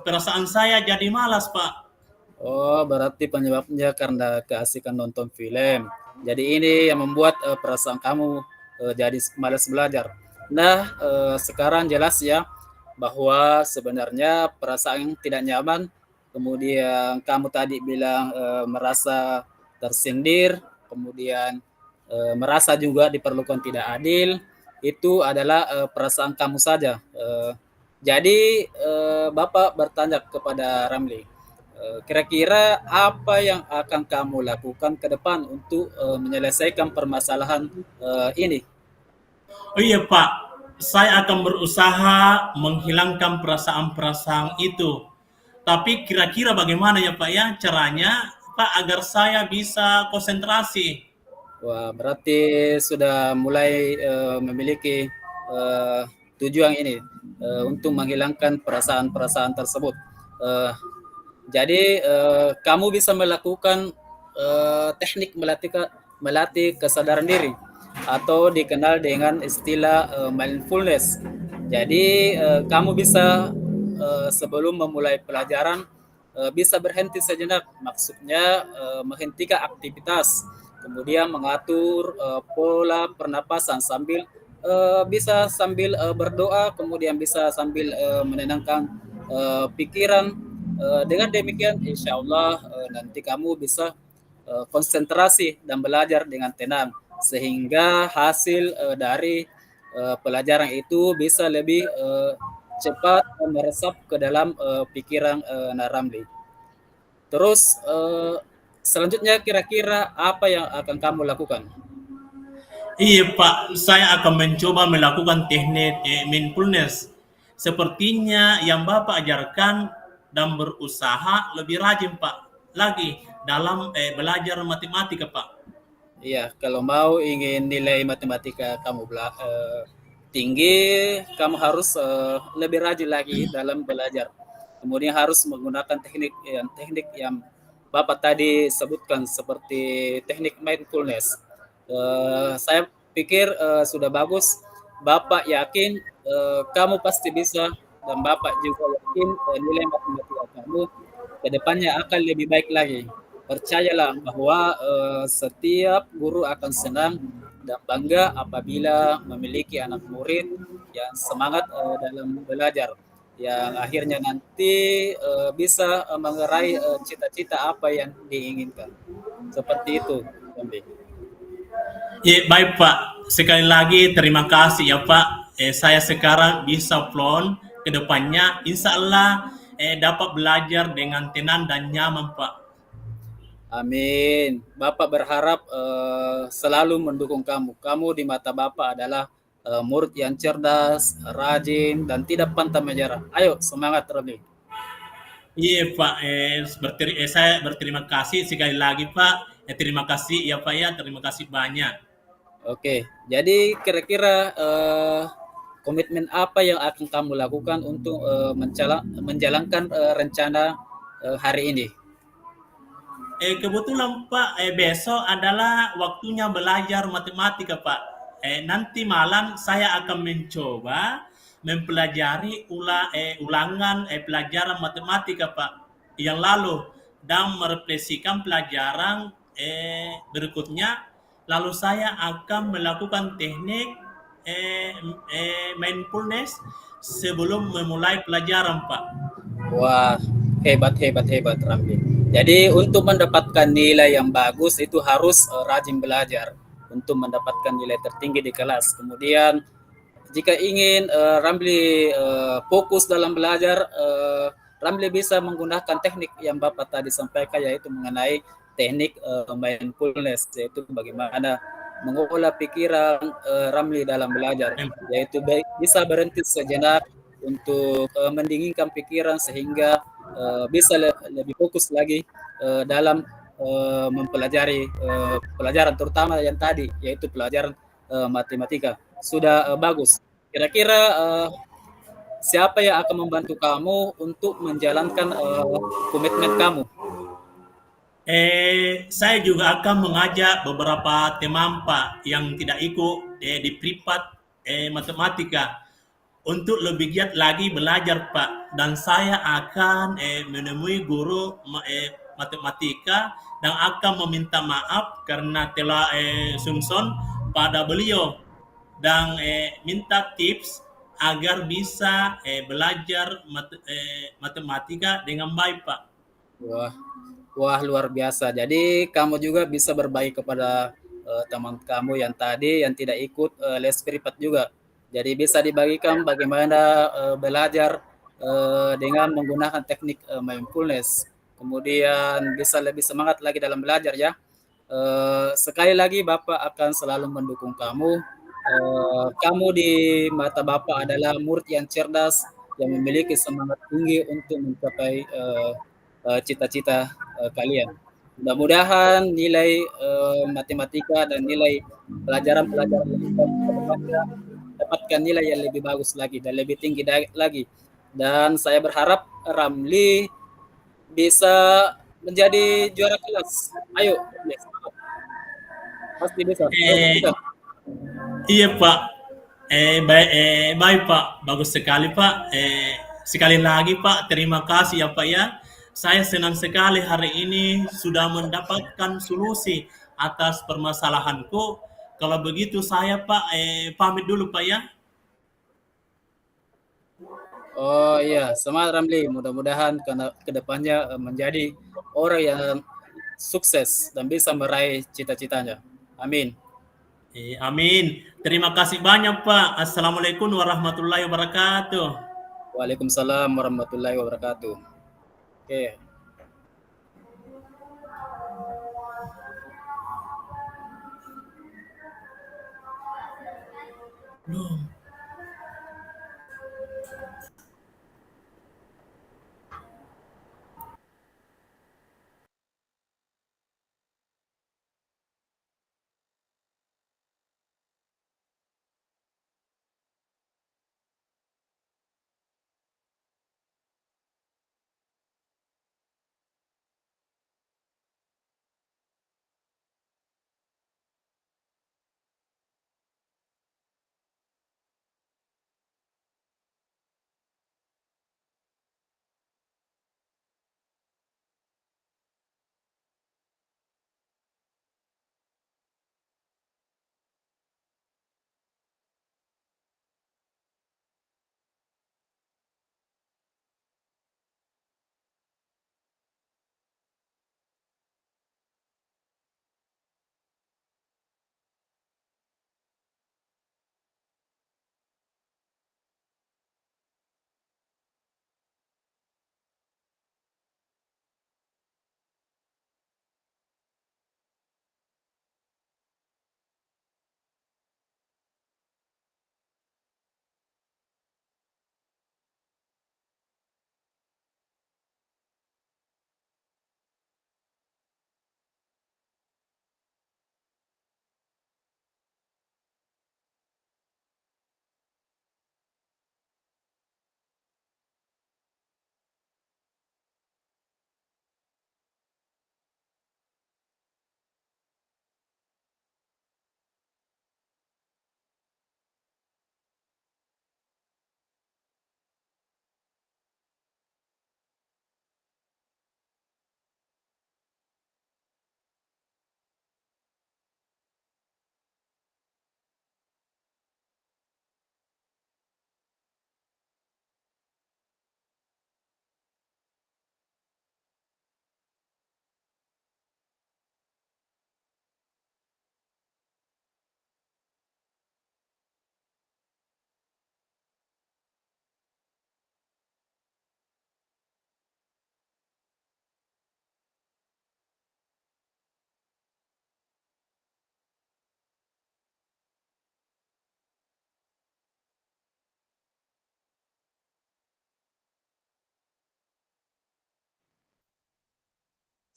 perasaan saya jadi malas Pak. Oh, berarti penyebabnya karena keasikan nonton film. Jadi ini yang membuat perasaan kamu jadi malas belajar. Nah, sekarang jelas ya bahwa sebenarnya perasaan tidak nyaman, kemudian kamu tadi bilang merasa tersindir, kemudian merasa juga diperlukan tidak adil, itu adalah perasaan kamu saja. Jadi Bapak bertanya kepada Ramli, kira-kira apa yang akan kamu lakukan ke depan untuk menyelesaikan permasalahan ini? Oh iya Pak, saya akan berusaha menghilangkan perasaan-perasaan itu. Tapi kira-kira bagaimana ya Pak ya caranya Pak agar saya bisa konsentrasi? Wah, berarti sudah mulai memiliki tujuan ini untuk menghilangkan perasaan-perasaan tersebut. Eh, jadi kamu bisa melakukan teknik melatih kesadaran diri atau dikenal dengan istilah mindfulness. Jadi kamu bisa sebelum memulai pelajaran bisa berhenti sejenak, maksudnya menghentikan aktivitas, kemudian mengatur pola pernapasan sambil bisa sambil berdoa, kemudian bisa sambil menenangkan pikiran. Dengan demikian, insya Allah nanti kamu bisa konsentrasi dan belajar dengan tenang, sehingga hasil dari pelajaran itu bisa lebih cepat meresap ke dalam pikiran Naramli. Terus selanjutnya kira-kira apa yang akan kamu lakukan? Iya Pak, saya akan mencoba melakukan teknik mindfulness. Sepertinya yang Bapak ajarkan dan berusaha lebih rajin Pak lagi dalam belajar matematika Pak. Iya, kalau mau ingin nilai matematika kamu tinggi, kamu harus lebih rajin lagi dalam belajar. Kemudian harus menggunakan teknik yang Bapak tadi sebutkan seperti teknik mindfulness. Saya pikir sudah bagus. Bapak yakin kamu pasti bisa, dan Bapak juga yakin nilai matematika kamu ke depannya akan lebih baik lagi. Percayalah bahwa setiap guru akan senang dan bangga apabila memiliki anak murid yang semangat dalam belajar, yang akhirnya nanti bisa mengerai cita-cita apa yang diinginkan. Seperti itu, Ramli. Ya, baik Pak. Sekali lagi terima kasih ya Pak. Saya sekarang bisa plon ke depannya. Insya Allah dapat belajar dengan tenang dan nyaman Pak. Amin. Bapak berharap selalu mendukung kamu. Kamu di mata Bapak adalah murid yang cerdas, rajin, dan tidak pantang menyerah. Ayo, semangat Ramli. Iya Pak, saya berterima kasih sekali lagi Pak. Terima kasih ya Pak ya, terima kasih banyak. Oke, jadi kira-kira komitmen apa yang akan kamu lakukan untuk menjalankan rencana hari ini? Kebetulan Pak, besok adalah waktunya belajar matematika Pak. Nanti malam saya akan mencoba mempelajari ulangan pelajaran matematika Pak yang lalu dan merefleksikan pelajaran berikutnya. Lalu saya akan melakukan teknik mindfulness sebelum memulai pelajaran Pak. Wah, hebat Ramli. Jadi untuk mendapatkan nilai yang bagus itu harus rajin belajar untuk mendapatkan nilai tertinggi di kelas. Kemudian jika ingin Ramli fokus dalam belajar, Ramli bisa menggunakan teknik yang Bapak tadi sampaikan, yaitu mengenai teknik mindfulness, yaitu bagaimana mengolah pikiran Ramli dalam belajar, yaitu bisa berhenti sejenak untuk mendinginkan pikiran sehingga bisa lebih fokus lagi dalam mempelajari pelajaran terutama yang tadi, yaitu pelajaran matematika. Sudah bagus. Kira-kira siapa yang akan membantu kamu untuk menjalankan komitmen kamu? Saya juga akan mengajak beberapa teman Pak yang tidak ikut di privat matematika untuk lebih giat lagi belajar Pak, dan saya akan menemui guru matematika dan akan meminta maaf karena telah sungson pada beliau dan minta tips agar bisa belajar matematika dengan baik, Pak. Wah, wah luar biasa. Jadi kamu juga bisa berbagi kepada teman kamu yang tadi yang tidak ikut les privat juga. Jadi bisa dibagikan bagaimana belajar dengan menggunakan teknik mindfulness. Kemudian bisa lebih semangat lagi dalam belajar ya. Sekali lagi Bapak akan selalu mendukung kamu. Kamu di mata Bapak adalah murid yang cerdas, yang memiliki semangat tinggi untuk mencapai cita-cita kalian. Mudah-mudahan nilai matematika dan nilai pelajaran-pelajaran yang kedepannya dapatkan nilai yang lebih bagus lagi dan lebih tinggi lagi. Dan saya berharap Ramli bisa menjadi juara kelas. Ayo, yes. Pasti bisa. Eh, iya Pak, baik Pak, bagus sekali Pak. Sekali lagi Pak, terima kasih ya Pak ya. Saya senang sekali hari ini sudah mendapatkan solusi atas permasalahanku. Kalau begitu saya Pak pamit dulu Pak ya. Oh iya, semangat Ramli. Mudah-mudahan kedepannya menjadi orang yang sukses dan bisa meraih cita-citanya. Amin. Amin. Terima kasih banyak Pak. Assalamualaikum warahmatullahi wabarakatuh. Waalaikumsalam warahmatullahi wabarakatuh. Oke. Belum.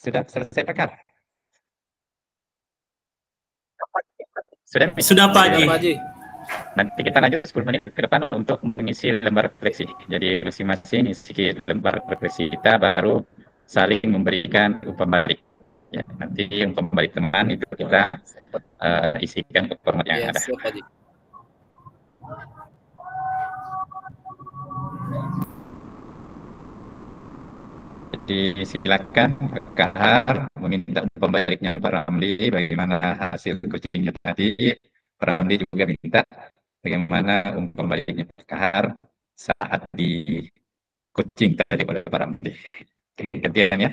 Sudah selesai Pak Kar? Sudah, Sudah Pak Haji. Pak Haji. Nanti kita lanjut 10 menit ke depan untuk mengisi lembar refleksi. Jadi masing-masing isi lembar refleksi kita baru saling memberikan umpan balik. Ya, nanti umpan balik teman itu kita isikan ke format yang ada. Siap, Pak Haji. Jadi silakan Kak Har meminta umpan baliknya Pak Ramli, bagaimana hasil coachingnya tadi. Pak Ramli juga minta bagaimana kembalinya Kahar saat di coaching tadi oleh para menteri. Gantian ya.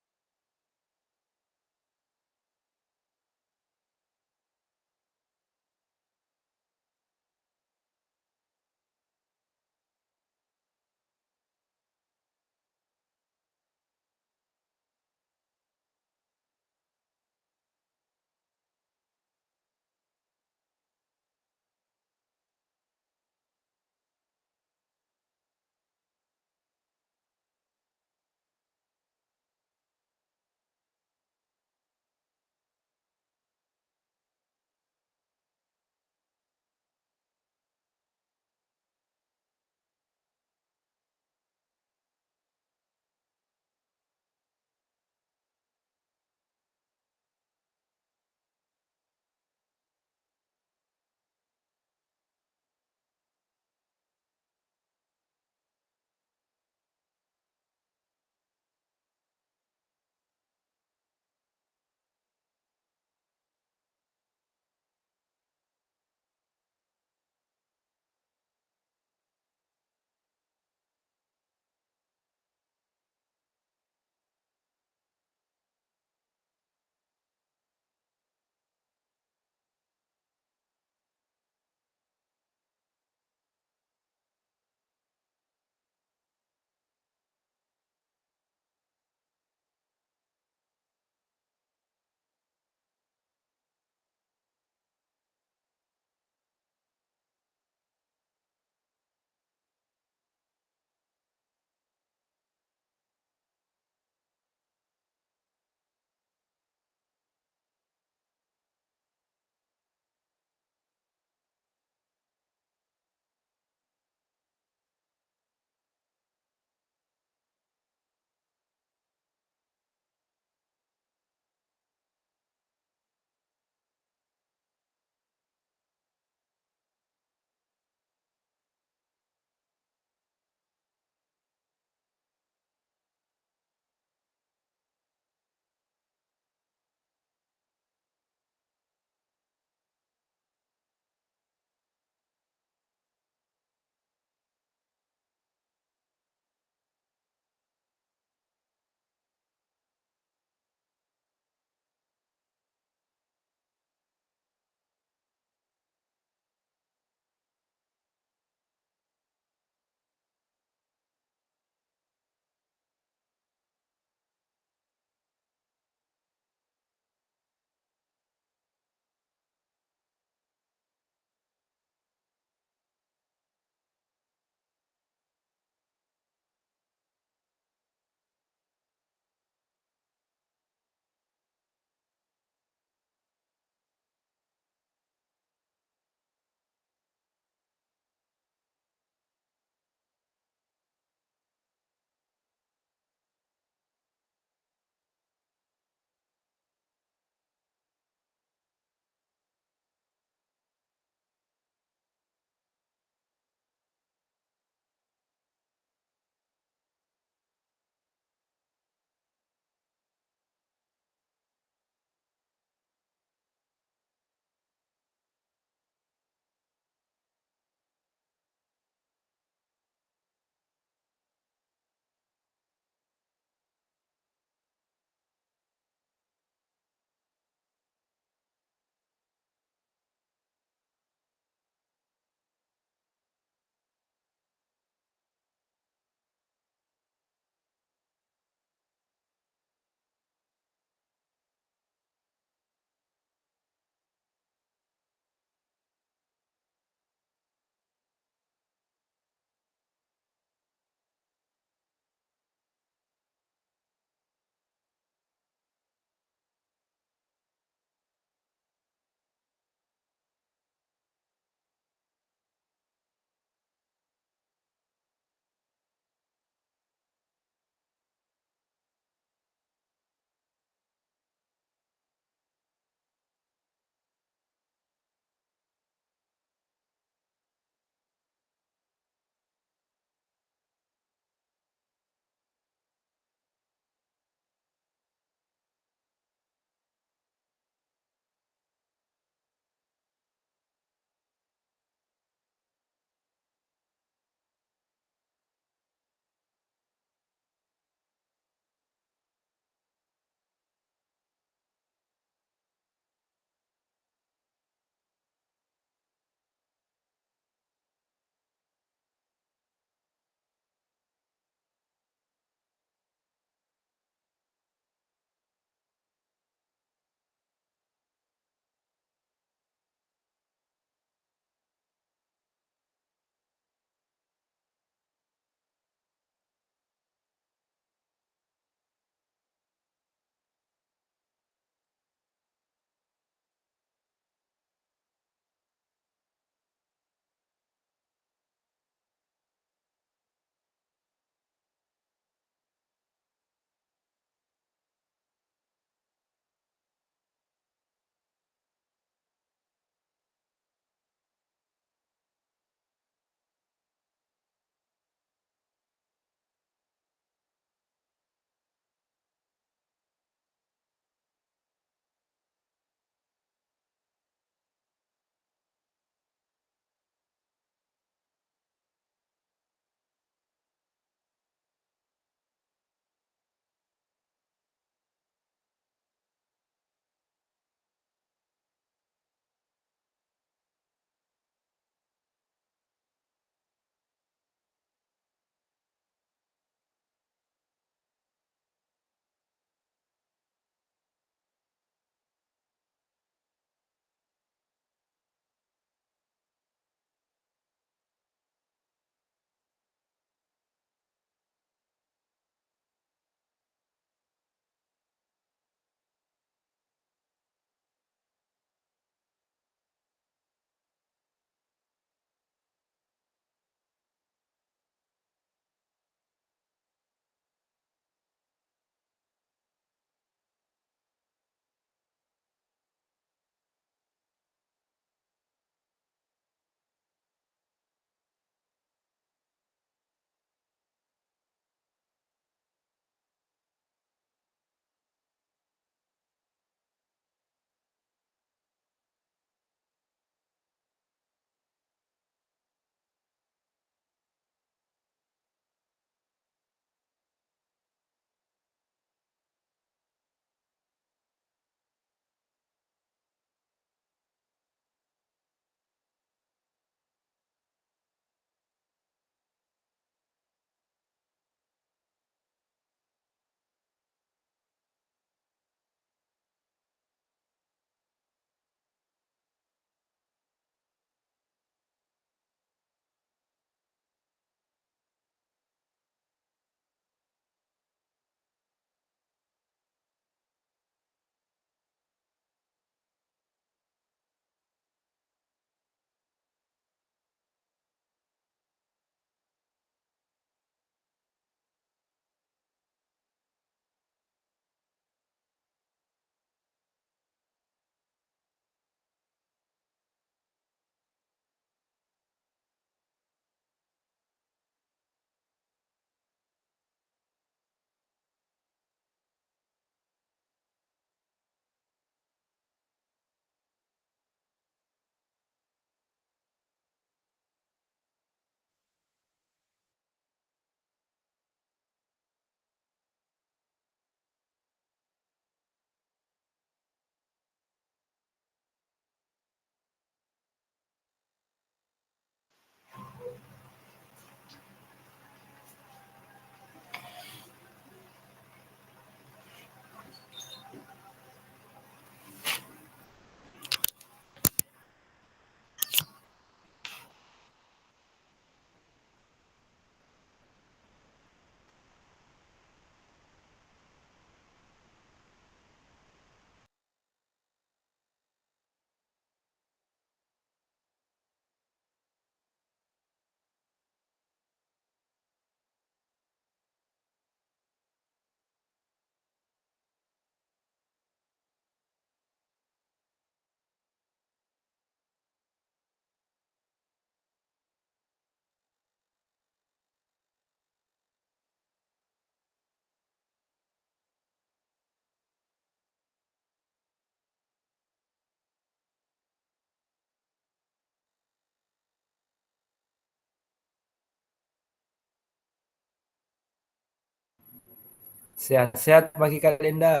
Sehat-sehat bagi Kak Linda.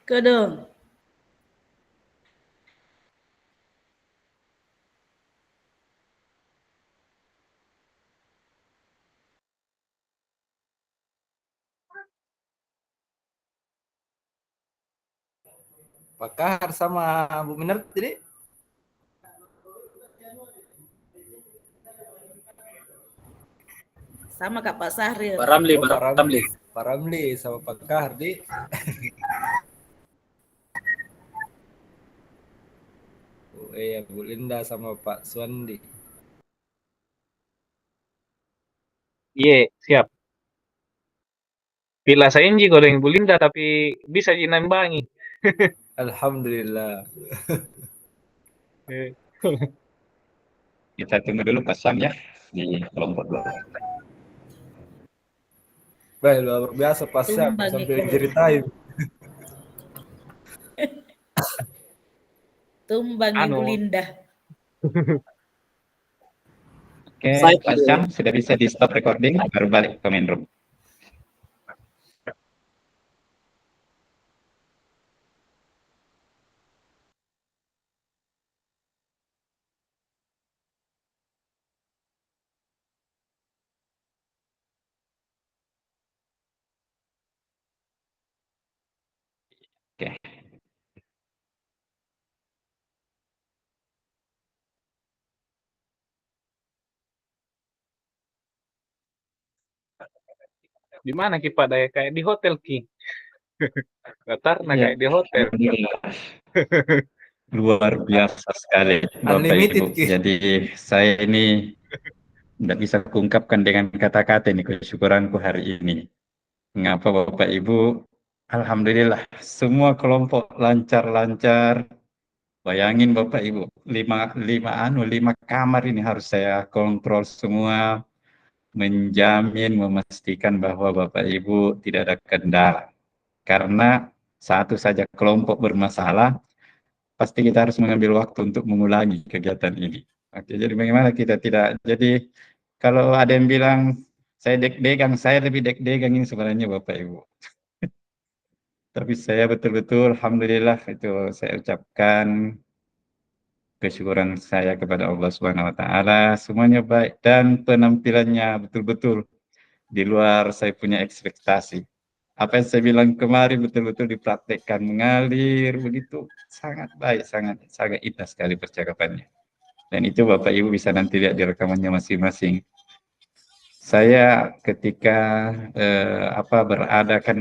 Kedong. Pak Kahar sama Bu Minar tadi. Sama Kak Pak Sahril. Pak Ramli, Oh, Pak Ramli. Pak Ramli sama Pak Kahar di. Oh iya, Bu Linda sama Pak Suandi. Iya, siap. Pila saya Inji goreng Bu Linda, tapi bisa dinambangi. Alhamdulillah. Eh, Kita tunggu dulu pasang ya di kelompok 2. Baik, luar biasa Pak Syam Tumbang sampai itu. diceritain. Tumbang Anu. Ibu Linda. Oke, Saya- Pak Syam sudah bisa di stop recording, baru balik ke main room. Oke. Di mana Ki Pak Daya? Kayak di hotel Ki. Karena Iya. kayak di hotel. Alhamdulillah. Luar biasa sekali Bapak Unlimited, Ibu. Ki. Jadi saya ini tidak bisa kuungkapkan dengan kata-kata ini kesyukuranku hari ini. Mengapa Bapak Ibu? Alhamdulillah semua kelompok lancar-lancar. Bayangin Bapak Ibu, 5 kamar ini harus saya kontrol semua, menjamin, memastikan bahwa Bapak Ibu tidak ada kendala. Karena satu saja kelompok bermasalah, pasti kita harus mengambil waktu untuk mengulangi kegiatan ini. Oke, jadi bagaimana kita tidak, jadi kalau ada yang bilang saya deg-degan, saya lebih deg-degan ini sebenarnya Bapak Ibu. Tapi saya betul-betul, alhamdulillah itu saya ucapkan kesyukuran saya kepada Allah Subhanahu wa taala, semuanya baik dan penampilannya betul-betul di luar saya punya ekspektasi. Apa yang saya bilang kemarin betul-betul dipraktekkan, mengalir begitu, sangat baik, sangat indah sekali percakapannya. Dan itu Bapak Ibu bisa nanti lihat di rekamannya masing-masing. Saya ketika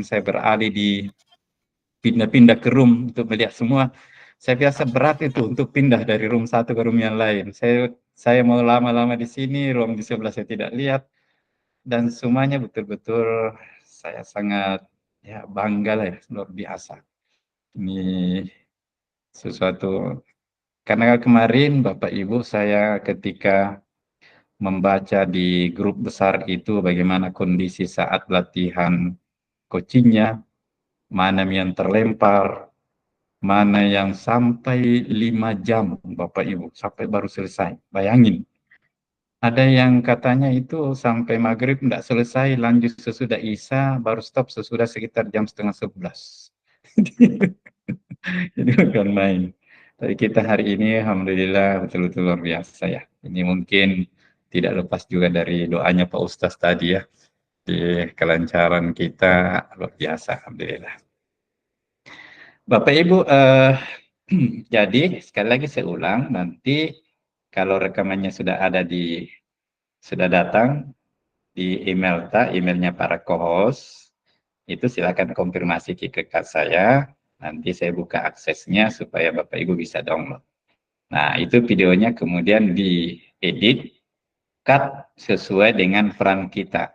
saya beralih di pindah-pindah ke room untuk melihat semua. Saya biasa berat itu untuk pindah dari room satu ke room yang lain. Saya mau lama-lama di sini, room di sebelah saya tidak lihat, dan semuanya betul-betul saya sangat ya bangga lah ya, luar biasa. Ini sesuatu, karena kemarin Bapak Ibu saya ketika membaca di grup besar itu bagaimana kondisi saat latihan coachingnya, mana yang terlempar, mana yang sampai 5 jam Bapak Ibu, sampai baru selesai. Bayangin, ada yang katanya itu sampai maghrib tidak selesai, lanjut sesudah Isya, baru stop sesudah sekitar jam 10:30. Jadi bukan main. Tapi kita hari ini alhamdulillah betul-betul luar biasa ya. Ini mungkin tidak lepas juga dari doanya Pak Ustaz tadi ya. Di kelancaran kita luar biasa alhamdulillah. Bapak Ibu, jadi sekali lagi saya ulang, nanti kalau rekamannya sudah datang di emailnya para co-host, itu silakan konfirmasi ke saya, nanti saya buka aksesnya supaya Bapak Ibu bisa download. Nah, itu videonya kemudian diedit, cut sesuai dengan peran kita.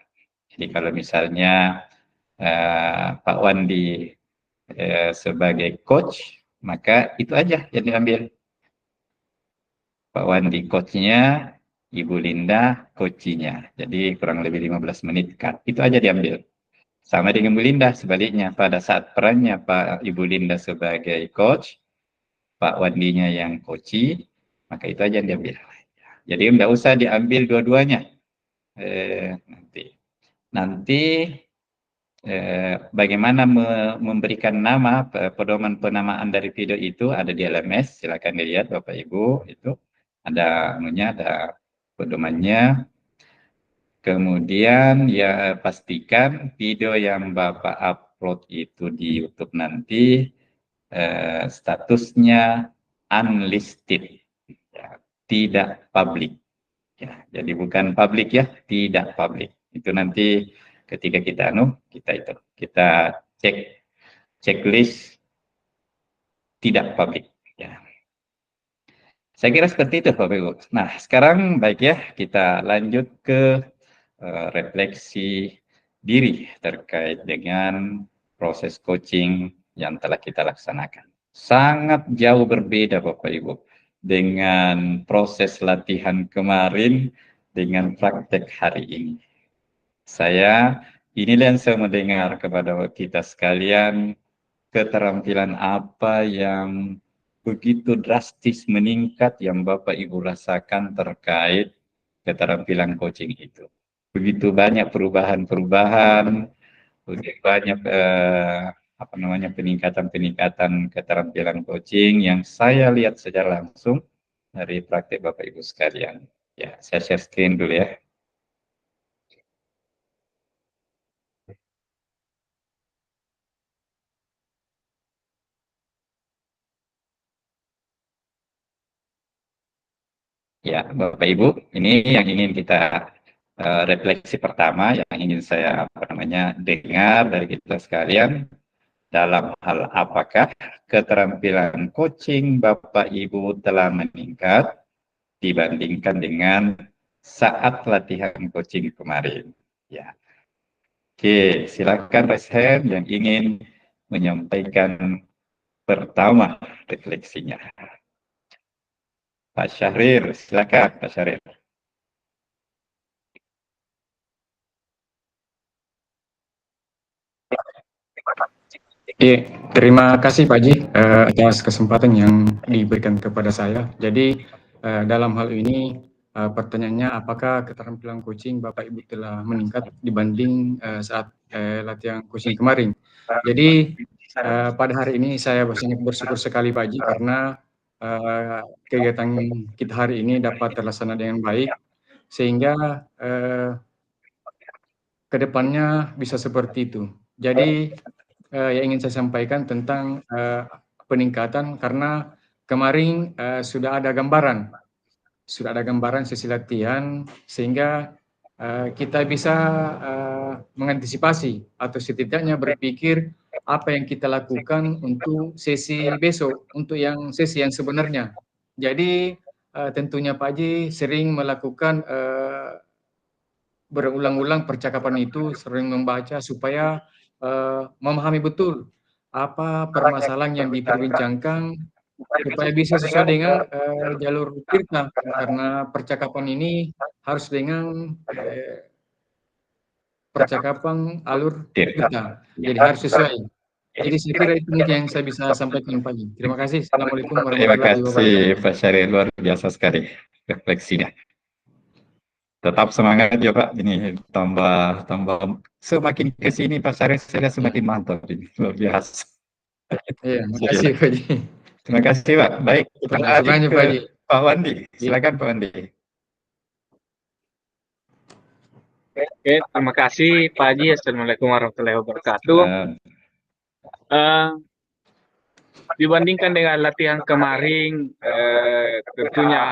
Jadi kalau misalnya Pak Wandi sebagai coach, maka itu aja yang diambil. Pak Wandi coachnya, Ibu Linda coachnya. Jadi kurang lebih 15 menit cut. Itu aja diambil. Sama dengan Bu Linda, sebaliknya pada saat perannya Pak Ibu Linda sebagai coach, Pak Wandinya yang coachi, maka itu aja yang diambil. Jadi nggak usah diambil dua-duanya. Nanti bagaimana memberikan nama, pedoman penamaan dari video itu ada di LMS, silakan dilihat Bapak Ibu, itu ada anunya, ada pedomannya. Kemudian ya pastikan video yang Bapak upload itu di YouTube nanti statusnya unlisted, ya, tidak publik. Ya, jadi bukan publik ya, tidak publik. Itu nanti ketika kita cek checklist tidak publik. Ya. Saya kira seperti itu Bapak Ibu. Nah sekarang baik ya, kita lanjut ke refleksi diri terkait dengan proses coaching yang telah kita laksanakan. Sangat jauh berbeda Bapak Ibu dengan proses latihan kemarin dengan praktek hari ini. Inilah yang saya mendengar kepada kita sekalian, keterampilan apa yang begitu drastis meningkat yang Bapak Ibu rasakan terkait keterampilan coaching itu. Begitu banyak perubahan-perubahan, begitu banyak peningkatan-peningkatan keterampilan coaching yang saya lihat secara langsung dari praktik Bapak Ibu sekalian. Ya, saya share screen dulu ya. Ya, Bapak Ibu, ini yang ingin kita refleksi pertama yang ingin saya dengar dari kita sekalian dalam hal apakah keterampilan coaching Bapak Ibu telah meningkat dibandingkan dengan saat latihan coaching kemarin. Ya. Oke, silakan raise hand yang ingin menyampaikan pertama refleksinya. Pak Syahrir, silakan Pak Syahrir. Iya, terima kasih Pak Ji atas kesempatan yang diberikan kepada saya. Jadi dalam hal ini pertanyaannya apakah keterampilan coaching Bapak Ibu telah meningkat dibanding saat latihan coaching kemarin. Jadi pada hari ini saya sangat bersyukur sekali Pak Ji karena kegiatan kita hari ini dapat terlaksana dengan baik sehingga kedepannya bisa seperti itu. Jadi yang ingin saya sampaikan tentang peningkatan karena kemarin sudah ada gambaran sesi latihan sehingga kita bisa mengantisipasi atau setidaknya berpikir apa yang kita lakukan untuk sesi besok, untuk sesi yang sebenarnya. Jadi tentunya Pak Haji sering melakukan berulang-ulang percakapan itu, sering membaca supaya memahami betul apa permasalahan yang diperbincangkan supaya bisa sesuai dengan jalur kita, karena percakapan ini harus dengan percakapan alur kita, jadi harus sesuai. Jadi saya kira itu yang saya bisa sampaikan pagi. Terima kasih. Assalamualaikum warahmatullahi wabarakatuh. Terima kasih Pak Syahrir, luar biasa sekali refleksinya. Tetap semangat ya Pak, ini tambah semakin ke sini Pak Syahrir saya semakin mantap ini, luar biasa. Iya, terima kasih Pak Haji. Terima kasih Pak. Baik, kita lanjut ke Pak Wandi. Silakan Pak Wandi. Oke, terima kasih Pak Haji. Assalamualaikum warahmatullahi wabarakatuh. Dibandingkan dengan latihan kemarin, tentunya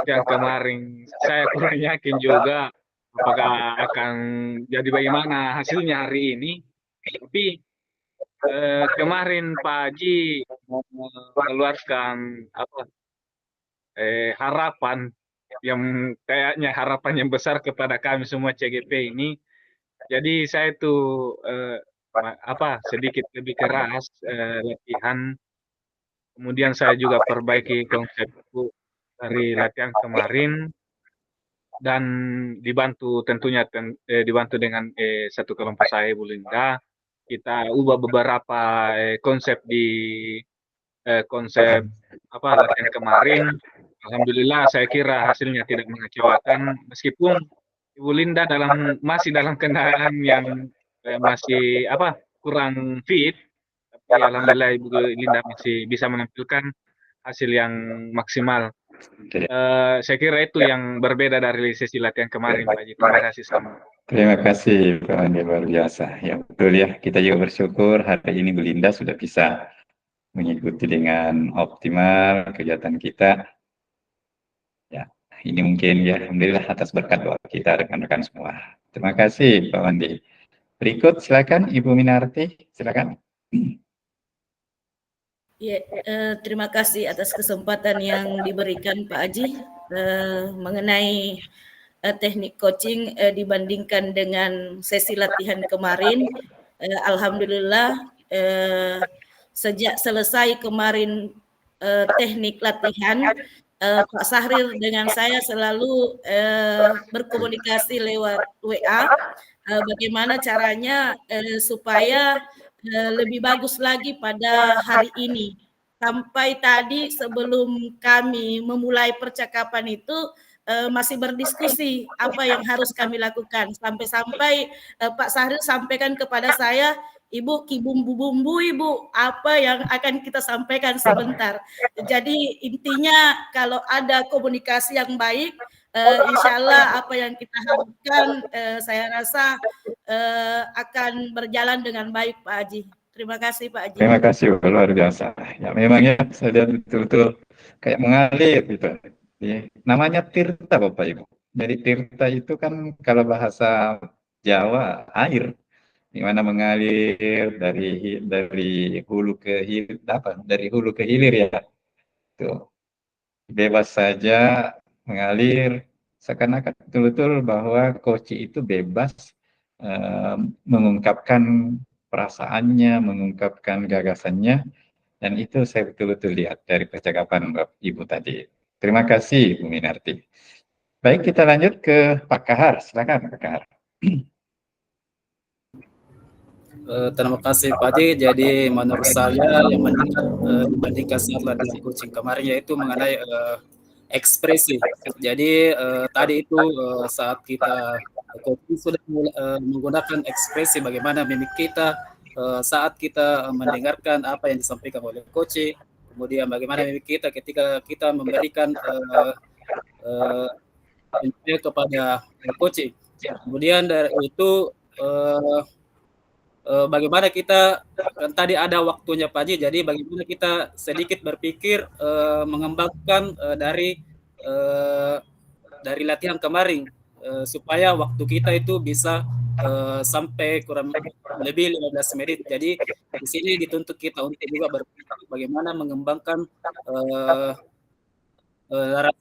yang kemarin saya kurang yakin juga apakah akan jadi bagaimana hasilnya hari ini. Tapi kemarin Pak Haji mengeluarkan harapan yang kayaknya harapan yang besar kepada kami semua CGP ini. Jadi saya tuh sedikit lebih keras latihan. Kemudian saya juga perbaiki konsepku dari latihan kemarin dan dibantu tentunya dibantu dengan satu kelompok saya Ibu Linda. Kita ubah beberapa konsep di latihan kemarin. Alhamdulillah saya kira hasilnya tidak mengecewakan meskipun Ibu Linda masih dalam keadaan yang masih kurang fit, tapi alhamdulillah Ibu Linda masih bisa menampilkan hasil yang maksimal. Saya kira itu yang berbeda dari sesi latihan kemarin, Pak Haji. Terima kasih sama. Terima kasih Pak Andi, luar biasa. Ya betul ya, kita juga bersyukur hari ini Bu Linda sudah bisa mengikuti dengan optimal kegiatan kita. Ya, ini mungkin ya alhamdulillah atas berkat doa kita rekan-rekan semua. Terima kasih Pak Andi. Berikut silakan Ibu Minarti, silakan. Ya, terima kasih atas kesempatan yang diberikan Pak Haji mengenai teknik coaching dibandingkan dengan sesi latihan kemarin. Alhamdulillah sejak selesai kemarin teknik latihan, Pak Sahrir dengan saya selalu berkomunikasi lewat WA bagaimana caranya supaya lebih bagus lagi pada hari ini. Sampai tadi sebelum kami memulai percakapan itu masih berdiskusi apa yang harus kami lakukan. Sampai-sampai Pak Sahrir sampaikan kepada saya, Ibu, bumbu-bumbu Ibu, apa yang akan kita sampaikan sebentar. Jadi intinya kalau ada komunikasi yang baik, insya Allah apa yang kita harapkan saya rasa akan berjalan dengan baik Pak Haji. Terima kasih Pak Haji. Terima kasih, luar biasa. Ya memangnya saya lihat betul-betul kayak mengalir gitu. Ya, namanya tirta Bapak Ibu. Jadi tirta itu kan kalau bahasa Jawa air, di mana mengalir dari hulu ke hilir, dari hulu ke hilir ya. Tuh. Bebas saja mengalir, seakan-akan betul-betul bahwa koci itu bebas mengungkapkan perasaannya, mengungkapkan gagasannya, dan itu saya betul-betul lihat dari percakapan Bapak Ibu tadi. Terima kasih Bu Minarti. Baik, kita lanjut ke Pak Kahar. Silakan Pak Kahar. Terima kasih Pak Haji. Jadi menurut saya yang menarik dibandingkan saat latihan coaching kemarin yaitu mengenai ekspresi. Jadi tadi itu saat kita coaching sudah menggunakan ekspresi bagaimana mimik kita saat kita mendengarkan apa yang disampaikan oleh coach, kemudian bagaimana mimik kita ketika kita memberikan input kepada coach. Kemudian dari itu bagaimana kita kan tadi ada waktunya Pak Haji, jadi bagaimana kita sedikit berpikir mengembangkan dari latihan kemarin supaya waktu kita itu bisa sampai kurang lebih 15 menit. Jadi di sini dituntut kita untuk juga berpikir bagaimana mengembangkan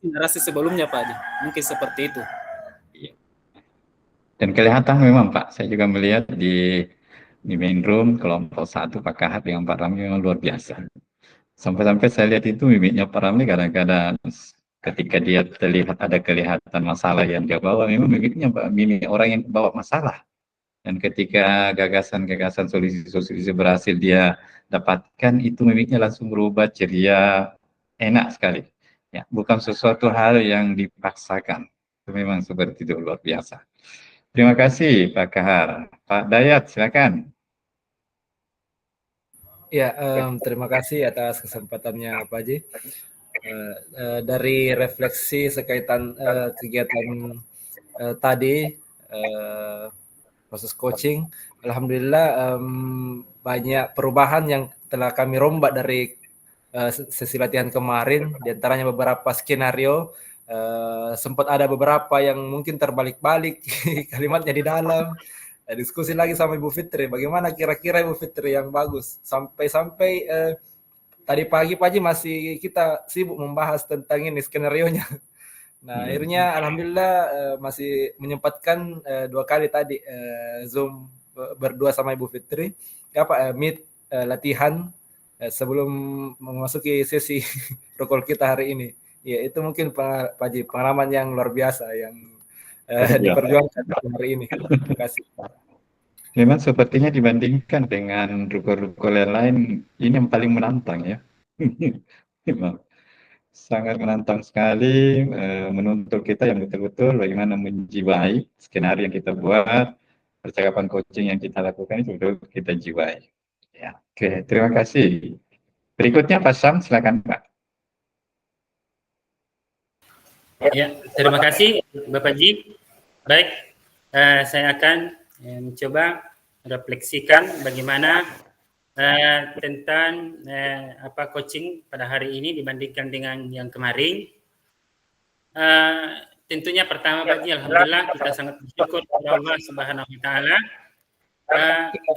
narasi sebelumnya Pak Haji. Mungkin seperti itu. Dan kelihatan memang Pak, saya juga melihat di main room kelompok 1 Pak Kahar dengan Pak Ramli memang luar biasa. Sampai-sampai saya lihat itu mimiknya Pak Ramli kadang-kadang ketika dia terlihat ada kelihatan masalah yang dia bawa, memang mimiknya mimik orang yang bawa masalah. Dan ketika gagasan-gagasan solusi-solusi berhasil dia dapatkan, itu mimiknya langsung berubah ceria, enak sekali. Ya, bukan sesuatu hal yang dipaksakan. Itu memang seperti itu, luar biasa. Terima kasih Pak Kahar. Pak Dayat, silakan. Ya, terima kasih atas kesempatannya Pak Haji. Dari refleksi sekaitan kegiatan tadi, proses coaching, alhamdulillah banyak perubahan yang telah kami rombak dari sesi latihan kemarin. Di antaranya beberapa skenario, sempat ada beberapa yang mungkin terbalik-balik kalimatnya di dalam. Diskusi lagi sama Ibu Fitri, bagaimana kira-kira Ibu Fitri yang bagus. Sampai-sampai tadi pagi Pak Haji masih kita sibuk membahas tentang ini skenario-nya. Nah, akhirnya alhamdulillah masih menyempatkan 2 kali tadi Zoom berdua sama Ibu Fitri, meet latihan sebelum memasuki sesi rukul kita hari ini. Ya, itu mungkin Pak Haji pengalaman yang luar biasa yang diperjuangkan hari ini. Terima kasih. Memang sepertinya dibandingkan dengan rukul-rukul yang lain, ini yang paling menantang ya. Memang. sangat menantang sekali, menuntut kita yang betul-betul bagaimana menjiwai skenario yang kita buat, percakapan coaching yang kita lakukan itu betul kita jiwai. Ya, oke, terima kasih. Berikutnya Pak Sam, silakan Pak. Ya, terima kasih Bapak Ji. Baik, saya akan mencoba refleksikan bagaimana tentang coaching pada hari ini dibandingkan dengan yang kemarin. Tentunya pertama Pak Ji, alhamdulillah kita sangat bersyukur kepada Allah Subhanahu wa taala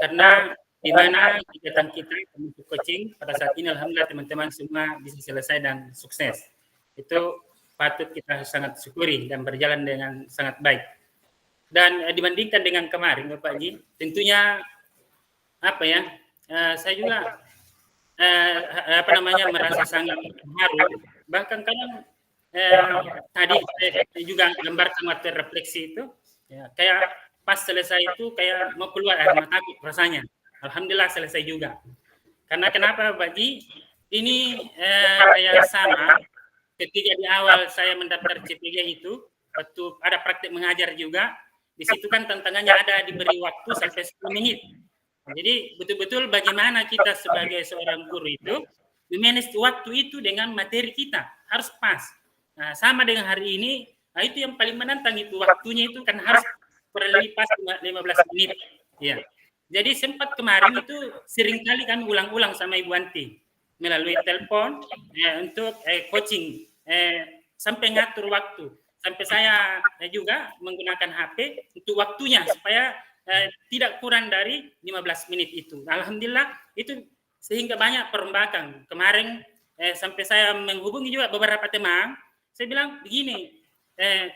karena di mana kegiatan kita untuk coaching pada saat ini alhamdulillah teman-teman semua bisa selesai dan sukses. Itu patut kita sangat syukuri dan berjalan dengan sangat baik. Dan dibandingkan dengan kemarin Bapak Ji, tentunya saya juga merasa sangat terharu. Bahkan kadang tadi saya juga gambarkan waktu refleksi itu, ya, kayak pas selesai itu kayak mau keluar air mataku rasanya. Alhamdulillah selesai juga. Karena kenapa Bapak Ji? Ini kayak sama ketika di awal saya mendaftar CPG itu, waktu ada praktek mengajar juga, di situ kan tantangannya ada diberi waktu sampai 10 menit. Jadi betul-betul bagaimana kita sebagai seorang guru itu memanage waktu itu dengan materi kita harus pas. Nah, sama dengan hari ini, nah itu yang paling menantang itu waktunya itu kan harus kurang lebih pas 15 menit. Ya. Jadi sempat kemarin itu seringkali kami ulang-ulang sama Ibu Anti melalui telepon untuk coaching sampai ngatur waktu. Sampai saya juga menggunakan HP untuk waktunya supaya tidak kurang dari 15 menit itu. Alhamdulillah itu sehingga banyak perombakan. Kemarin sampai saya menghubungi juga beberapa teman, saya bilang begini,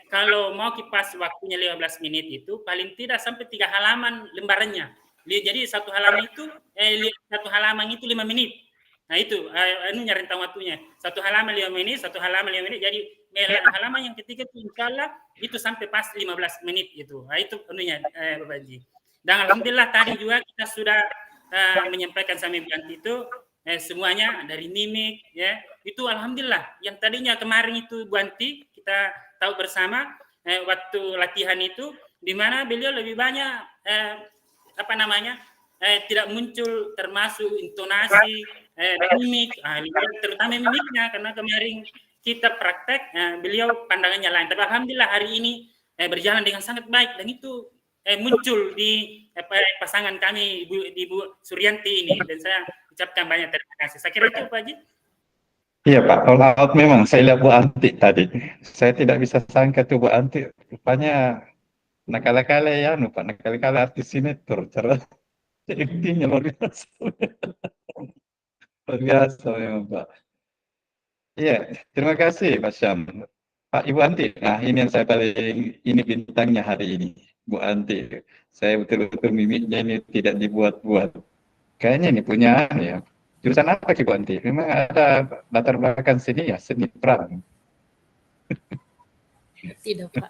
kalau mau kipas waktunya 15 menit itu paling tidak sampai 3 halaman lembarannya. Jadi satu halaman itu 5 menit. Nah itu rentang waktunya. Satu halaman 5 menit, satu halaman 5 menit. Jadi halaman yang ketiga itu insya Allah itu sampai pas 15 menit itu. Nah itu Bapak Ji. Dan alhamdulillah tadi juga kita sudah menyampaikan sama Ibu Anti itu semuanya dari mimik ya. Itu alhamdulillah. Yang tadinya kemarin itu Bu Anti kita tahu bersama waktu latihan itu di mana beliau lebih banyak tidak muncul termasuk intonasi mimik, terutama mimiknya karena kemarin kita praktek beliau pandangannya lain. Tapi alhamdulillah hari ini berjalan dengan sangat baik dan itu muncul di pasangan kami Ibu Suryanti ini dan saya ucapkan banyak terima kasih. Saya kira itu Pak Haji. Iya Pak, all out memang. Saya lihat Bu Anti tadi. Saya tidak bisa sangka tuh Bu Anti rupanya nakal-nakal ya, Pak. Nakal-nakal artis sinetron. Cara intinya luar biasa. Luar biasa memang Pak. Iya, terima kasih Pak Syam. Pak Ibu Anti, nah ini yang saya paling, ini bintangnya hari ini. Bu Anti, saya betul-betul mimiknya ini tidak dibuat-buat. Kayaknya ini punya ya. Jurusan apa Ibu Anti? Memang ada latar belakang seni ya, seni peran. Tidak Pak.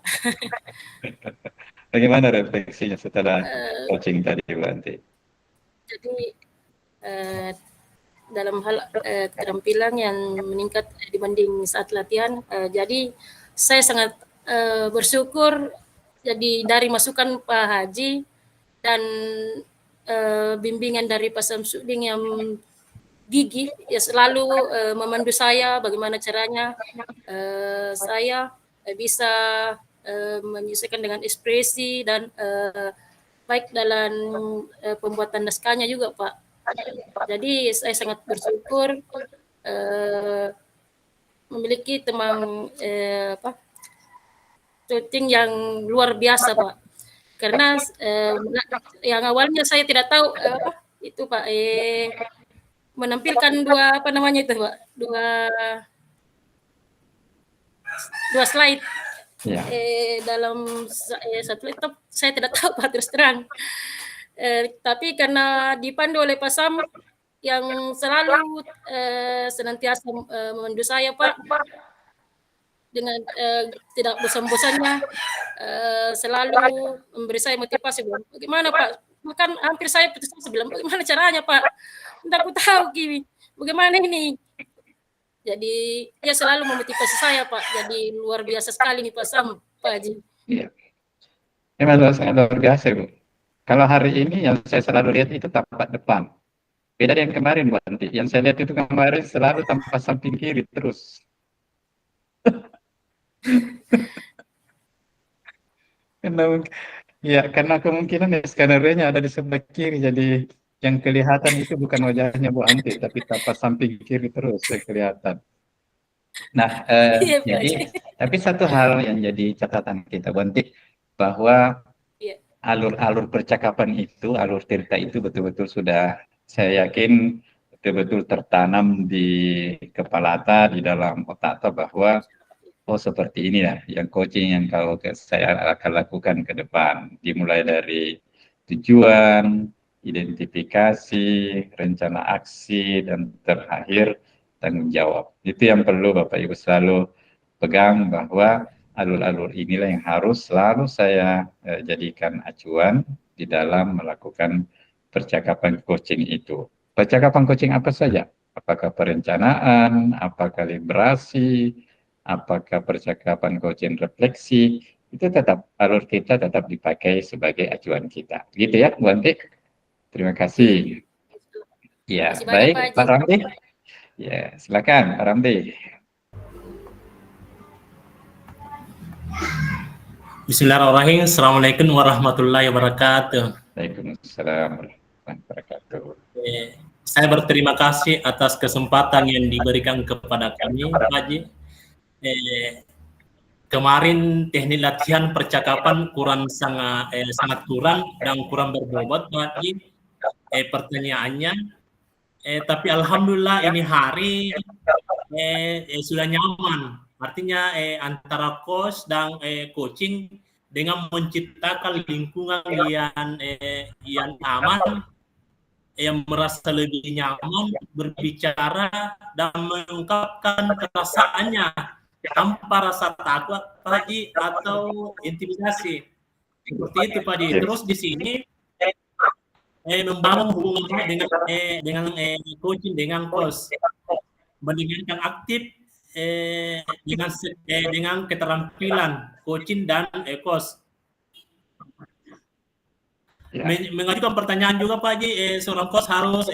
Bagaimana refleksinya setelah coaching tadi Bu Anti? Jadi dalam hal keterampilan yang meningkat dibanding saat latihan, jadi saya sangat bersyukur jadi dari masukan Pak Haji dan bimbingan dari Pak Samsudin yang gigih ya selalu memandu saya bagaimana caranya saya bisa menyesuaikan dengan ekspresi dan baik dalam pembuatan naskahnya juga Pak. Jadi saya sangat bersyukur memiliki teman coaching yang luar biasa Pak. Karena yang awalnya saya tidak tahu itu Pak menampilkan dua slide ya. Dalam satu laptop saya tidak tahu Pak terus terang. Tapi karena dipandu oleh Pak Sam yang selalu senantiasa memandu saya Pak dengan tidak bosan-bosannya selalu memberi saya motivasi. Bagaimana Pak? Bahkan hampir saya putus asa bilang bagaimana caranya Pak? Tidak aku tahu Kimi. Bagaimana ini? Jadi dia selalu memotivasi saya Pak. Jadi luar biasa sekali nih Pak Sam, Pak Haji. Iya. Memang sangat luar biasa, Bu. Kalau hari ini yang saya selalu lihat itu tampak depan. Beda dengan kemarin, Bu Anti. Yang saya lihat itu kemarin selalu tampak samping kiri terus. Karena kemungkinan skenernya ada di sebelah kiri, jadi yang kelihatan itu bukan wajahnya Bu Anti, tapi tampak samping kiri terus yang kelihatan. Nah, Iya, Pak jadi Haji. tapi satu hal yang jadi catatan kita, Bu Anti, bahwa Iya. alur-alur percakapan itu, alur cerita itu betul-betul sudah, saya yakin betul-betul tertanam di kepala Atta, di dalam otak Atta, bahwa oh seperti inilah yang coaching yang saya akan lakukan ke depan. Dimulai dari tujuan, identifikasi, rencana aksi, dan terakhir tanggung jawab. Itu yang perlu Bapak Ibu selalu pegang, bahwa alur-alur inilah yang harus selalu saya jadikan acuan di dalam melakukan percakapan coaching itu. Percakapan coaching apa saja? Apakah perencanaan, apakah kalibrasi, apakah percakapan coaching refleksi, itu tetap alur kita tetap dipakai sebagai acuan kita. Gitu ya, Bu Anti. Terima kasih. Ya, Terima kasih banyak, baik, Pak Pak Haji. Ramli. Ya, silakan Pak Ramli. Bismillahirrahmanirrahim. Assalamualaikum warahmatullahi wabarakatuh. Waalaikumsalam warahmatullahi wabarakatuh. Saya berterima kasih atas kesempatan yang diberikan kepada kami, Pak Haji. Kemarin teknik latihan percakapan sangat kurang dan kurang berbobot, Pak Haji. Pertanyaannya, tapi alhamdulillah ini hari sudah nyaman. Artinya antara coach dan coaching dengan menciptakan lingkungan yang aman, yang merasa lebih nyaman berbicara dan mengungkapkan perasaannya tanpa rasa takut, Pak Haji, atau intimidasi. Seperti itu, Pak Haji. Terus di sini membangun hubungan dengan coaching, dengan coach, mendengarkan aktif dengan keterampilan coaching dan coach. Mengajukan pertanyaan juga Pak Haji, seorang coach harus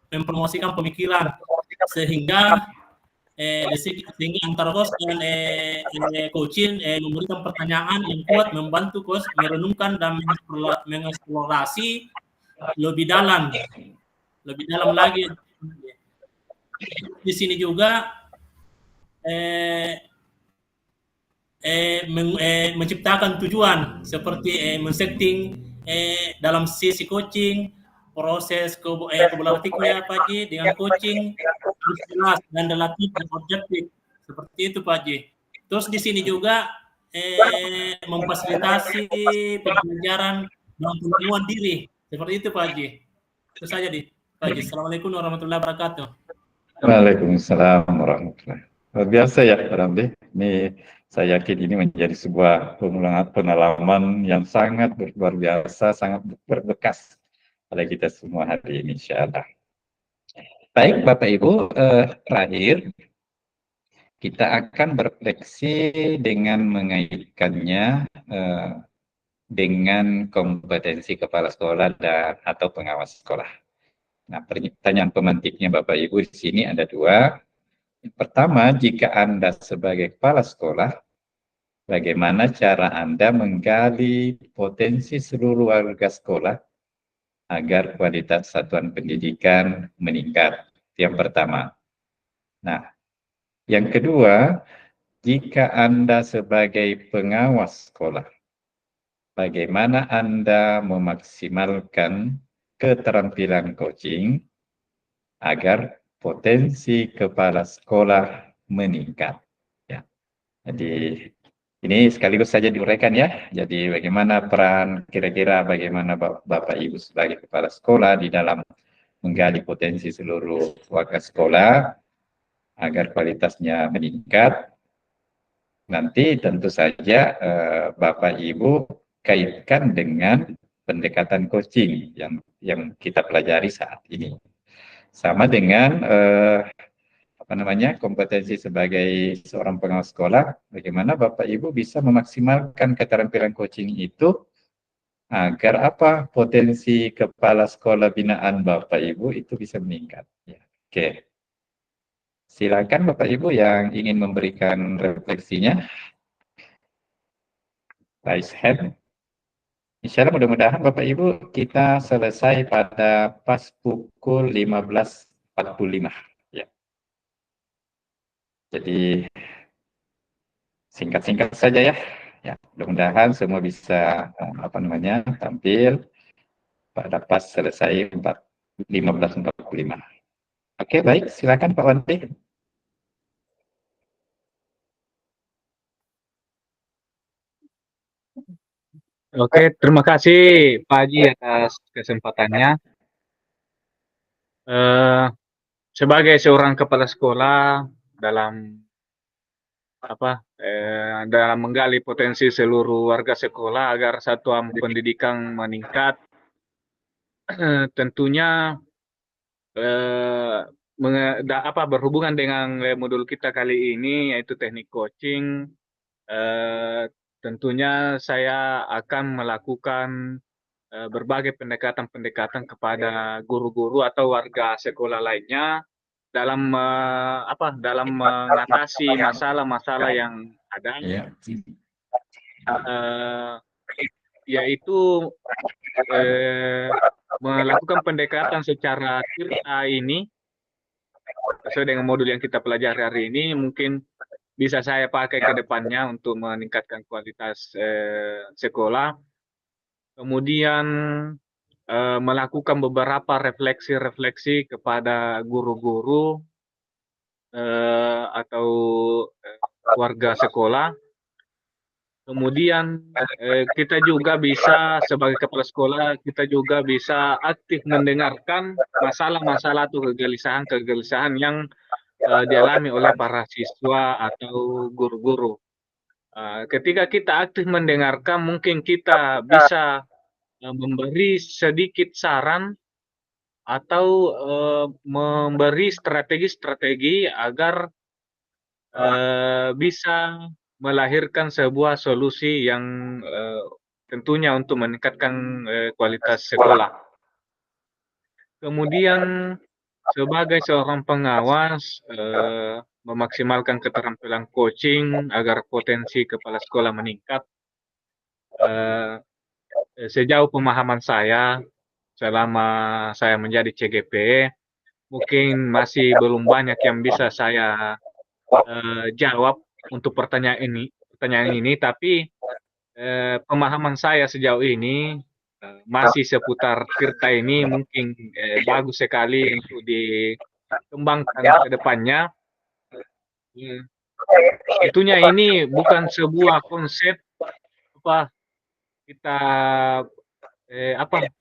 mempromosikan pemikiran sehingga antara coach dan coaching memberikan pertanyaan yang kuat, membantu coach merenungkan dan mengeksplorasi lebih dalam lagi. Di sini juga menciptakan tujuan seperti men-setting dalam sisi coaching, proses kolaboratifnya Pak Haji dengan coaching jelas dan relatif dan objektif, seperti itu Pak Haji. Terus di sini juga memfasilitasi pembelajaran dan pengembangan diri, seperti itu Pak Haji. Itu saja Pak Haji. Assalamualaikum warahmatullahi wabarakatuh. Waalaikumsalam warahmatullahi wabarakatuh. Luar biasa ya Pak Ramli. Ini saya yakin ini menjadi sebuah pengalaman yang sangat luar biasa, sangat berbekas pada kita semua hari ini, insyaallah. Baik Bapak Ibu, terakhir kita akan berefleksi dengan mengaitkannya dengan kompetensi kepala sekolah dan atau pengawas sekolah. Nah, pertanyaan pemantiknya Bapak Ibu di sini ada dua. Yang pertama, jika Anda sebagai kepala sekolah, bagaimana cara Anda menggali potensi seluruh warga sekolah agar kualitas satuan pendidikan meningkat? Yang pertama. Nah, yang kedua, jika Anda sebagai pengawas sekolah, bagaimana Anda memaksimalkan keterampilan coaching agar potensi kepala sekolah meningkat? Ya. Jadi ini sekaligus saja diuraikan ya. Jadi bagaimana peran kira-kira bagaimana Bapak Ibu sebagai kepala sekolah di dalam menggali potensi seluruh warga sekolah agar kualitasnya meningkat. Nanti tentu saja Bapak Ibu kaitkan dengan pendekatan coaching yang kita pelajari saat ini. Sama dengan kompetensi sebagai seorang pengawas sekolah, bagaimana Bapak Ibu bisa memaksimalkan keterampilan coaching itu agar potensi kepala sekolah binaan Bapak Ibu itu bisa meningkat. Ya. Oke. Silakan Bapak Ibu yang ingin memberikan refleksinya. Raise hand. Insya Allah mudah-mudahan Bapak Ibu kita selesai pada pas pukul 15.45. Ya. Jadi singkat-singkat saja ya. Ya, mudah-mudahan semua bisa tampil pada pas selesai 15.45. Oke, baik, silakan Pak Wandi. Oke, terima kasih Pak Haji atas kesempatannya. Sebagai seorang kepala sekolah dalam dalam menggali potensi seluruh warga sekolah agar satuan pendidikan meningkat, tentunya berhubungan dengan modul kita kali ini yaitu teknik coaching. Tentunya saya akan melakukan berbagai pendekatan-pendekatan kepada guru-guru atau warga sekolah lainnya dalam mengatasi masalah-masalah yang ada, yaitu melakukan pendekatan secara tirta ini sesuai dengan modul yang kita pelajari hari ini, mungkin bisa saya pakai ke depannya untuk meningkatkan kualitas sekolah. Kemudian melakukan beberapa refleksi-refleksi kepada guru-guru atau warga sekolah. Kemudian kita juga bisa sebagai kepala sekolah, kita juga bisa aktif mendengarkan masalah-masalah atau kegelisahan yang dialami oleh para siswa atau guru-guru. Ketika kita aktif mendengarkan, mungkin kita bisa memberi sedikit saran atau memberi strategi-strategi agar bisa melahirkan sebuah solusi yang tentunya untuk meningkatkan kualitas sekolah. Kemudian sebagai seorang pengawas, memaksimalkan keterampilan coaching agar potensi kepala sekolah meningkat. Sejauh pemahaman saya, selama saya menjadi CGP, mungkin masih belum banyak yang bisa saya jawab untuk pertanyaan ini, tapi pemahaman saya sejauh ini masih seputar tirta ini mungkin bagus sekali untuk dikembangkan ke depannya. Tentunya ini bukan sebuah konsep kita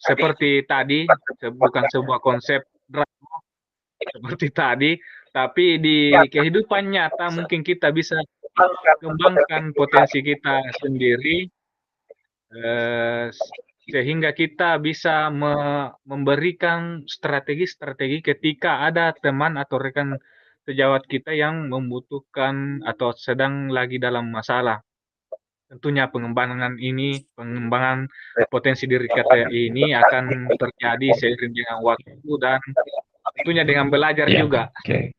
seperti tadi, bukan sebuah konsep drama seperti tadi, tapi di kehidupan nyata mungkin kita bisa kembangkan potensi kita sendiri, sehingga kita bisa memberikan strategi-strategi ketika ada teman atau rekan sejawat kita yang membutuhkan atau sedang lagi dalam masalah. Tentunya pengembangan potensi diri kita ini akan terjadi seiring dengan waktu dan tentunya dengan belajar juga. Okay.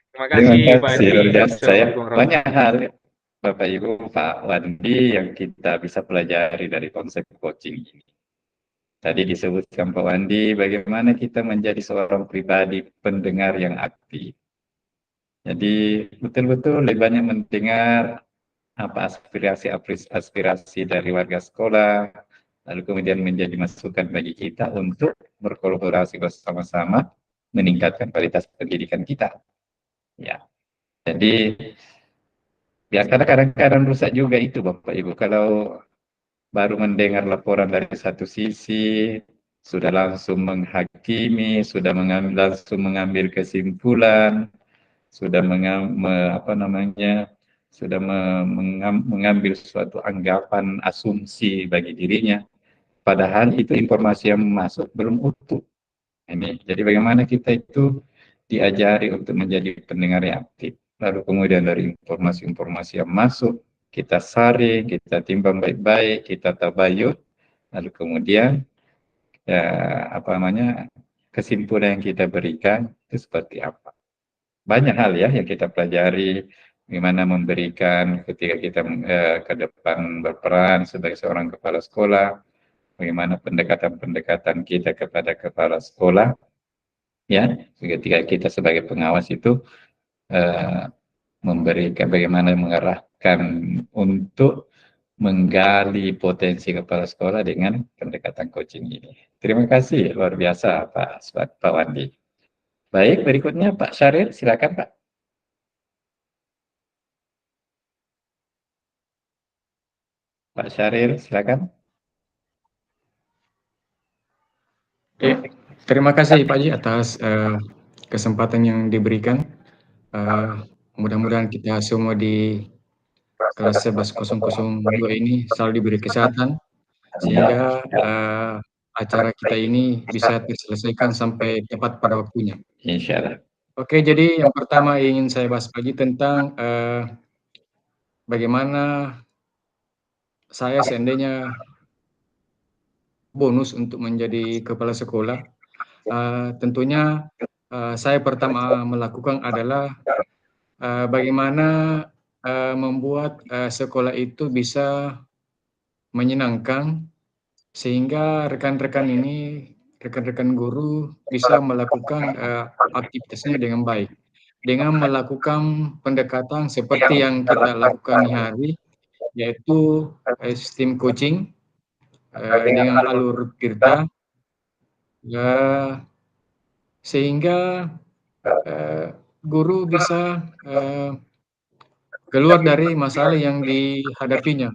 Terima kasih Pak Haji. Banyak hal Bapak Ibu, Pak Wandi yang kita bisa pelajari dari konsep coaching ini. Tadi disebutkan Pak Wandi bagaimana kita menjadi seorang pribadi pendengar yang aktif. Jadi betul-betul lebih banyak mendengar aspirasi dari warga sekolah, lalu kemudian menjadi masukan bagi kita untuk berkolaborasi bersama-sama meningkatkan kualitas pendidikan kita. Ya, jadi biasanya kadang-kadang rusak juga itu Bapak Ibu kalau baru mendengar laporan dari satu sisi sudah langsung menghakimi, sudah langsung mengambil kesimpulan, sudah mengambil suatu anggapan asumsi bagi dirinya, padahal itu informasi yang masuk belum utuh. Ini jadi bagaimana kita itu diajari untuk menjadi pendengar yang aktif. Lalu kemudian dari informasi-informasi yang masuk, kita saring, kita timbang baik-baik, kita tabayun, lalu kemudian kesimpulan yang kita berikan itu seperti apa. Banyak hal ya yang kita pelajari, bagaimana memberikan ketika kita ke depan berperan sebagai seorang kepala sekolah, bagaimana pendekatan-pendekatan kita kepada kepala sekolah, ya, ketika kita sebagai pengawas itu memberikan bagaimana mengarahkan untuk menggali potensi kepala sekolah dengan pendekatan coaching ini. Terima kasih, luar biasa Pak Wandi. Baik, berikutnya Pak Syaril, silakan Pak. Pak Syaril, silakan. Terima kasih Pak Ji atas kesempatan yang diberikan. Mudah-mudahan kita semua di kelas 11.002 ini selalu diberi kesehatan sehingga acara kita ini bisa terselesaikan sampai tepat pada waktunya. Insya Allah. Oke, jadi yang pertama ingin saya bahas lagi tentang bagaimana saya seandainya bonus untuk menjadi kepala sekolah. Tentunya saya pertama melakukan adalah bagaimana membuat sekolah itu bisa menyenangkan sehingga rekan-rekan guru bisa melakukan aktivitasnya dengan baik. Dengan melakukan pendekatan seperti yang kita lakukan hari, yaitu sistem coaching dengan alur Tirta, sehingga guru bisa keluar dari masalah yang dihadapinya.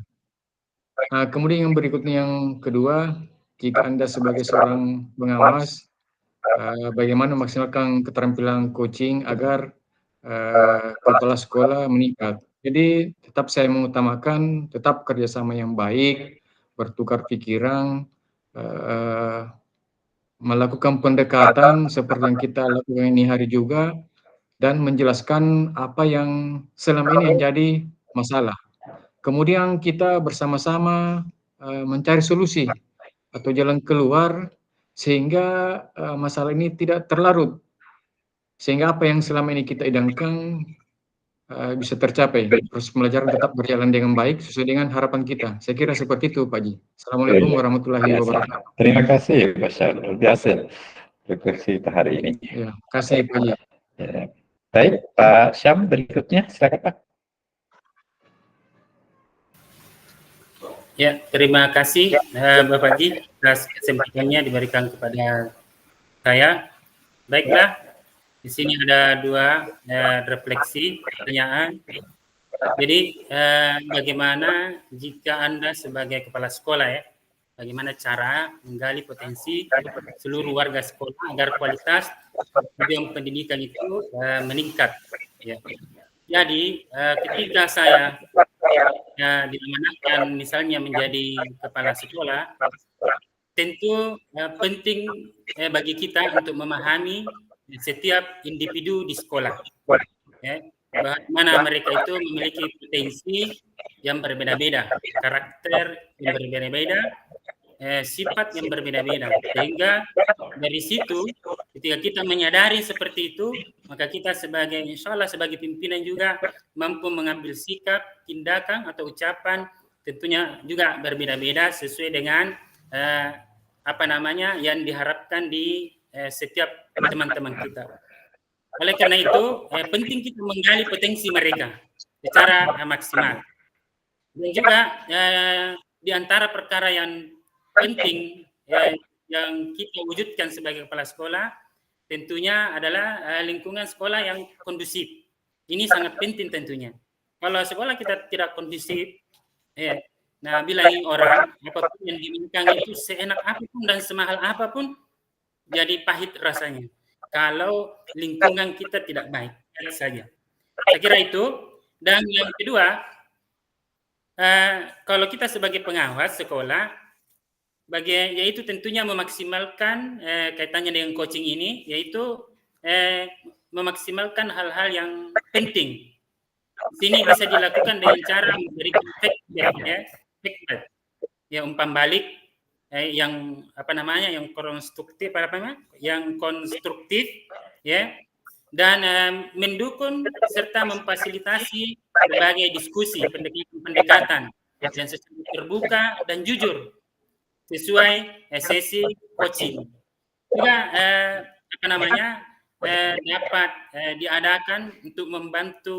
Kemudian yang berikutnya yang kedua, jika Anda sebagai seorang pengawas, bagaimana memaksimalkan keterampilan coaching agar kepala sekolah meningkat. Jadi tetap saya mengutamakan tetap kerjasama yang baik, bertukar pikiran, melakukan pendekatan seperti yang kita lakukan ini hari juga, dan menjelaskan apa yang selama ini menjadi masalah. Kemudian kita bersama-sama mencari solusi atau jalan keluar sehingga masalah ini tidak terlarut. Sehingga apa yang selama ini kita idamkan bisa tercapai. Proses pembelajaran tetap berjalan dengan baik sesuai dengan harapan kita. Saya kira seperti itu, Pak Ji. Assalamualaikum warahmatullahi wabarakatuh. Terima kasih, Pak Syaril. Luar biasa refleksi kita hari ini. Ya, kasih Pak Ji. Ya. Baik, Pak Syam berikutnya, silakan Pak. Ya, terima kasih Bapak Ji atas kesempatannya diberikan kepada saya. Baiklah, di sini ada dua refleksi pertanyaan. Jadi bagaimana jika Anda sebagai kepala sekolah ya, bagaimana cara menggali potensi seluruh warga sekolah agar kualitas bidang pendidikan itu meningkat. Ya. Jadi ketika saya diamanahkan misalnya menjadi kepala sekolah, tentu penting bagi kita untuk memahami setiap individu di sekolah. Ya. Bagaimana mereka itu memiliki potensi yang berbeda-beda, karakter yang berbeda-beda, sifat yang berbeda-beda, sehingga dari situ ketika kita menyadari seperti itu, maka kita sebagai insya Allah sebagai pimpinan juga mampu mengambil sikap, tindakan atau ucapan tentunya juga berbeda-beda sesuai dengan yang diharapkan di setiap teman-teman kita. Oleh karena itu penting kita menggali potensi mereka secara maksimal. Dan juga di antara perkara yang penting yang kita wujudkan sebagai kepala sekolah tentunya adalah lingkungan sekolah yang kondusif. Ini sangat penting tentunya. Kalau sekolah kita tidak kondusif, nah bila orang apapun yang diminta itu seenak apapun dan semahal apapun jadi pahit rasanya. Kalau lingkungan kita tidak baik saja. Saya kira itu. Dan yang kedua, kalau kita sebagai pengawas sekolah, yaitu tentunya memaksimalkan kaitannya dengan coaching ini, yaitu memaksimalkan hal-hal yang penting. Di sini bisa dilakukan dengan cara memberikan feedback, ya, feedback, ya, umpan balik, yang apa namanya, yang konstruktif, ya, dan mendukung serta memfasilitasi berbagai diskusi, pendekatan yang secara terbuka dan jujur sesuai sesi coaching. Juga apa namanya, dapat diadakan untuk membantu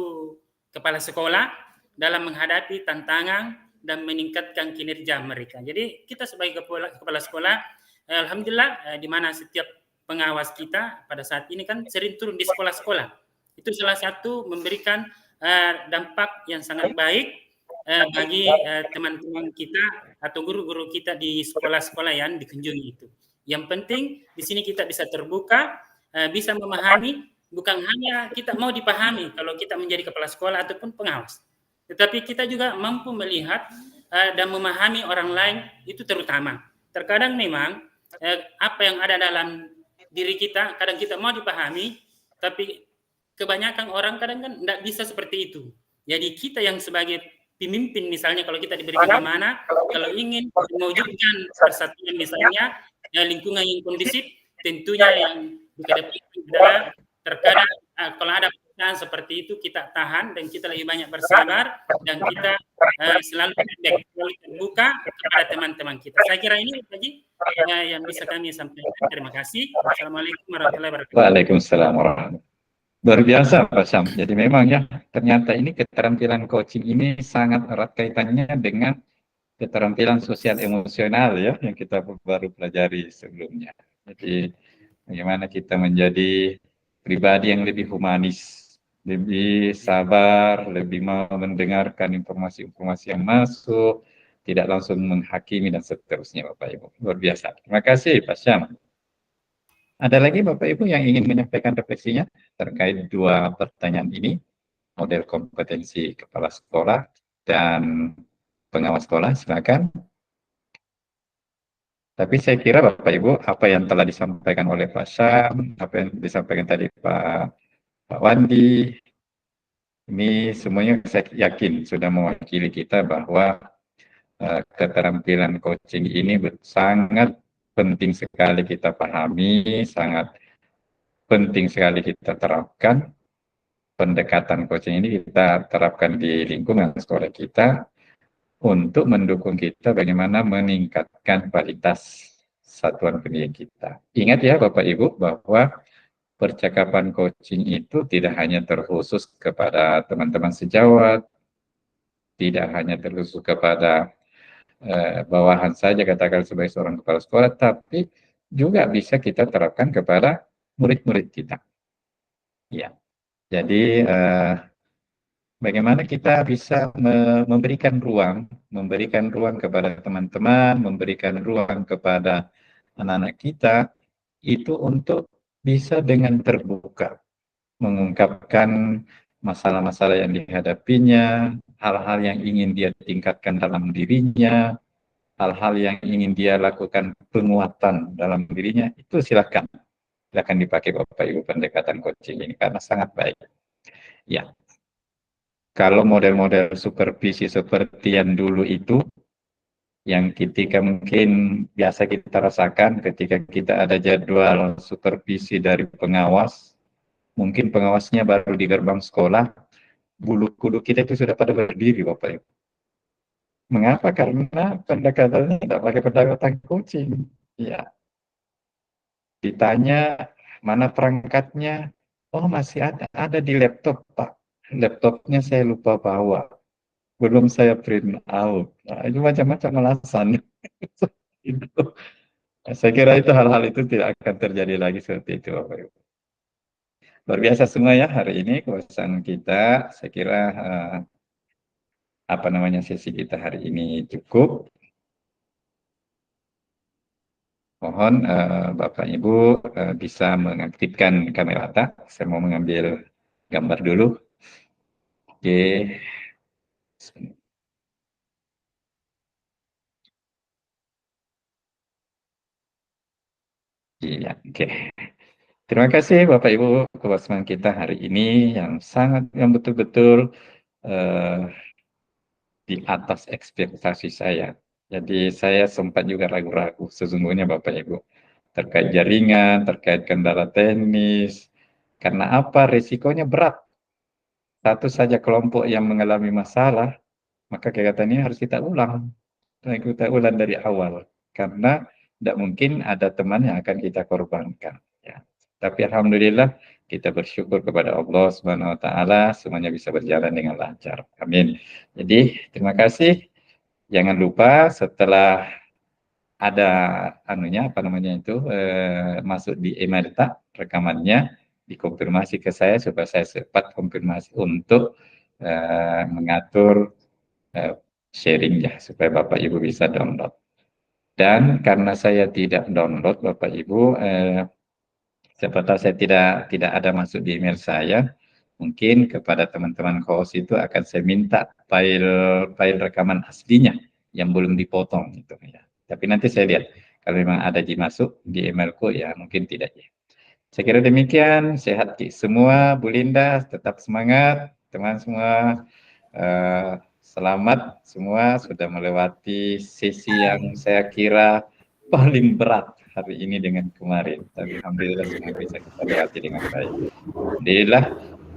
kepala sekolah dalam menghadapi tantangan dan meningkatkan kinerja mereka. Jadi kita sebagai kepala sekolah, alhamdulillah, di mana setiap pengawas kita pada saat ini kan sering turun di sekolah-sekolah. Itu salah satu memberikan dampak yang sangat baik bagi teman-teman kita atau guru-guru kita di sekolah-sekolah yang dikunjungi itu. Yang penting di sini kita bisa terbuka, bisa memahami, bukan hanya kita mau dipahami kalau kita menjadi kepala sekolah ataupun pengawas, tetapi kita juga mampu melihat dan memahami orang lain, itu terutama. Terkadang memang apa yang ada dalam diri kita, kadang kita mau dipahami, tapi kebanyakan orang kadang kan tidak bisa seperti itu. Jadi kita yang sebagai pemimpin, misalnya kalau kita diberikan amanah, kalau ingin mewujudkan persatuan misalnya, lingkungan yang kondusif, tentunya yang dikedepankan adalah terkadang kalau ada perbedaan seperti itu kita tahan dan kita lebih banyak bersabar dan kita selalu feedback, selalu terbuka kepada teman-teman kita. Saya kira ini tadi yang bisa kami sampaikan. Terima kasih. Assalamualaikum warahmatullahi wabarakatuh. Waalaikumsalam warahmatullahi wabarakatuh. Luar biasa Pak Syam. Jadi memang ya, ternyata ini keterampilan coaching ini sangat erat kaitannya dengan keterampilan sosial emosional ya, yang kita baru pelajari sebelumnya. Jadi bagaimana kita menjadi pribadi yang lebih humanis, lebih sabar, lebih mau mendengarkan informasi-informasi yang masuk, tidak langsung menghakimi dan seterusnya Bapak Ibu. Luar biasa. Terima kasih Pak Syam. Ada lagi Bapak Ibu yang ingin menyampaikan refleksinya terkait dua pertanyaan ini, model kompetensi kepala sekolah dan pengawas sekolah, silakan. Tapi saya kira Bapak Ibu, apa yang telah disampaikan oleh Pak Syam, apa yang disampaikan tadi Pak Wandi, ini semuanya saya yakin sudah mewakili kita bahwa keterampilan coaching ini sangat penting sekali kita pahami, sangat penting sekali kita terapkan. Pendekatan coaching ini kita terapkan di lingkungan sekolah kita untuk mendukung kita bagaimana meningkatkan kualitas satuan pendidik kita. Ingat ya Bapak Ibu bahwa percakapan coaching itu tidak hanya terkhusus kepada teman-teman sejawat, tidak hanya terkhusus kepada bawahan saja katakan sebagai seorang kepala sekolah, tapi juga bisa kita terapkan kepada murid-murid kita. Ya, jadi bagaimana kita bisa memberikan ruang kepada teman-teman, memberikan ruang kepada anak-anak kita, itu untuk bisa dengan terbuka, mengungkapkan masalah-masalah yang dihadapinya, hal-hal yang ingin dia tingkatkan dalam dirinya, hal-hal yang ingin dia lakukan penguatan dalam dirinya, itu silakan dipakai Bapak Ibu pendekatan coaching ini, karena sangat baik. Ya. Kalau model-model supervisi seperti yang dulu itu, yang ketika mungkin biasa kita rasakan ketika kita ada jadwal supervisi dari pengawas, mungkin pengawasnya baru di gerbang sekolah, bulu kuduk kita itu sudah pada berdiri Bapak Ibu. Mengapa? Karena pendekatannya tidak pakai pendekatan coaching. Ya. Ditanya mana perangkatnya, oh masih ada di laptop Pak. Laptopnya saya lupa bawa, belum saya print out. Nah, itu macam-macam alasan. Itu. Saya kira itu hal-hal itu tidak akan terjadi lagi seperti itu, Bapak Ibu. Luar biasa semua ya hari ini kewawasan kita. Saya kira sesi kita hari ini cukup. Mohon Bapak Ibu bisa mengaktifkan kamera. Saya mau mengambil gambar dulu. Oke. Iya, oke. Terima kasih Bapak Ibu kebersamaan kita hari ini yang betul-betul di atas ekspektasi saya. Jadi saya sempat juga ragu-ragu sesungguhnya Bapak Ibu terkait jaringan, terkait kendala teknis. Karena apa? Risikonya berat. Satu saja kelompok yang mengalami masalah, maka kegiatan ini harus kita ulang. Kita ulang dari awal. Karena tidak mungkin ada teman yang akan kita korbankan. Ya. Tapi alhamdulillah kita bersyukur kepada Allah Subhanahu wa taala semuanya bisa berjalan dengan lancar. Amin. Jadi terima kasih. Jangan lupa setelah ada masuk di email tak rekamannya dikonfirmasi ke saya supaya saya cepat konfirmasi untuk mengatur sharing ya supaya Bapak Ibu bisa download. Dan karena saya tidak download Bapak Ibu siapa tahu saya tidak ada masuk di email saya, mungkin kepada teman-teman host itu akan saya minta file rekaman aslinya yang belum dipotong gitu ya. Tapi nanti saya lihat kalau memang ada masuk di emailku ya mungkin tidak ya. Saya kira demikian, sehat semua, Bu Linda, tetap semangat, teman semua, selamat semua sudah melewati sesi yang saya kira paling berat hari ini dengan kemarin. Tapi alhamdulillah semua bisa kita lewati dengan baik. Alhamdulillah,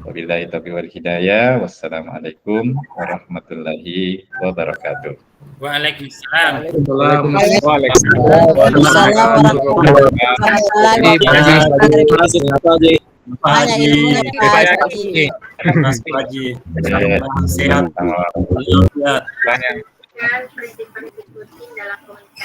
wabillahi taufiq wal hidayah, wassalamualaikum warahmatullahi wabarakatuh. Waalaikumsalam. Sehat. Banyak. Prinsip-prinsip rutin dalam komunikasi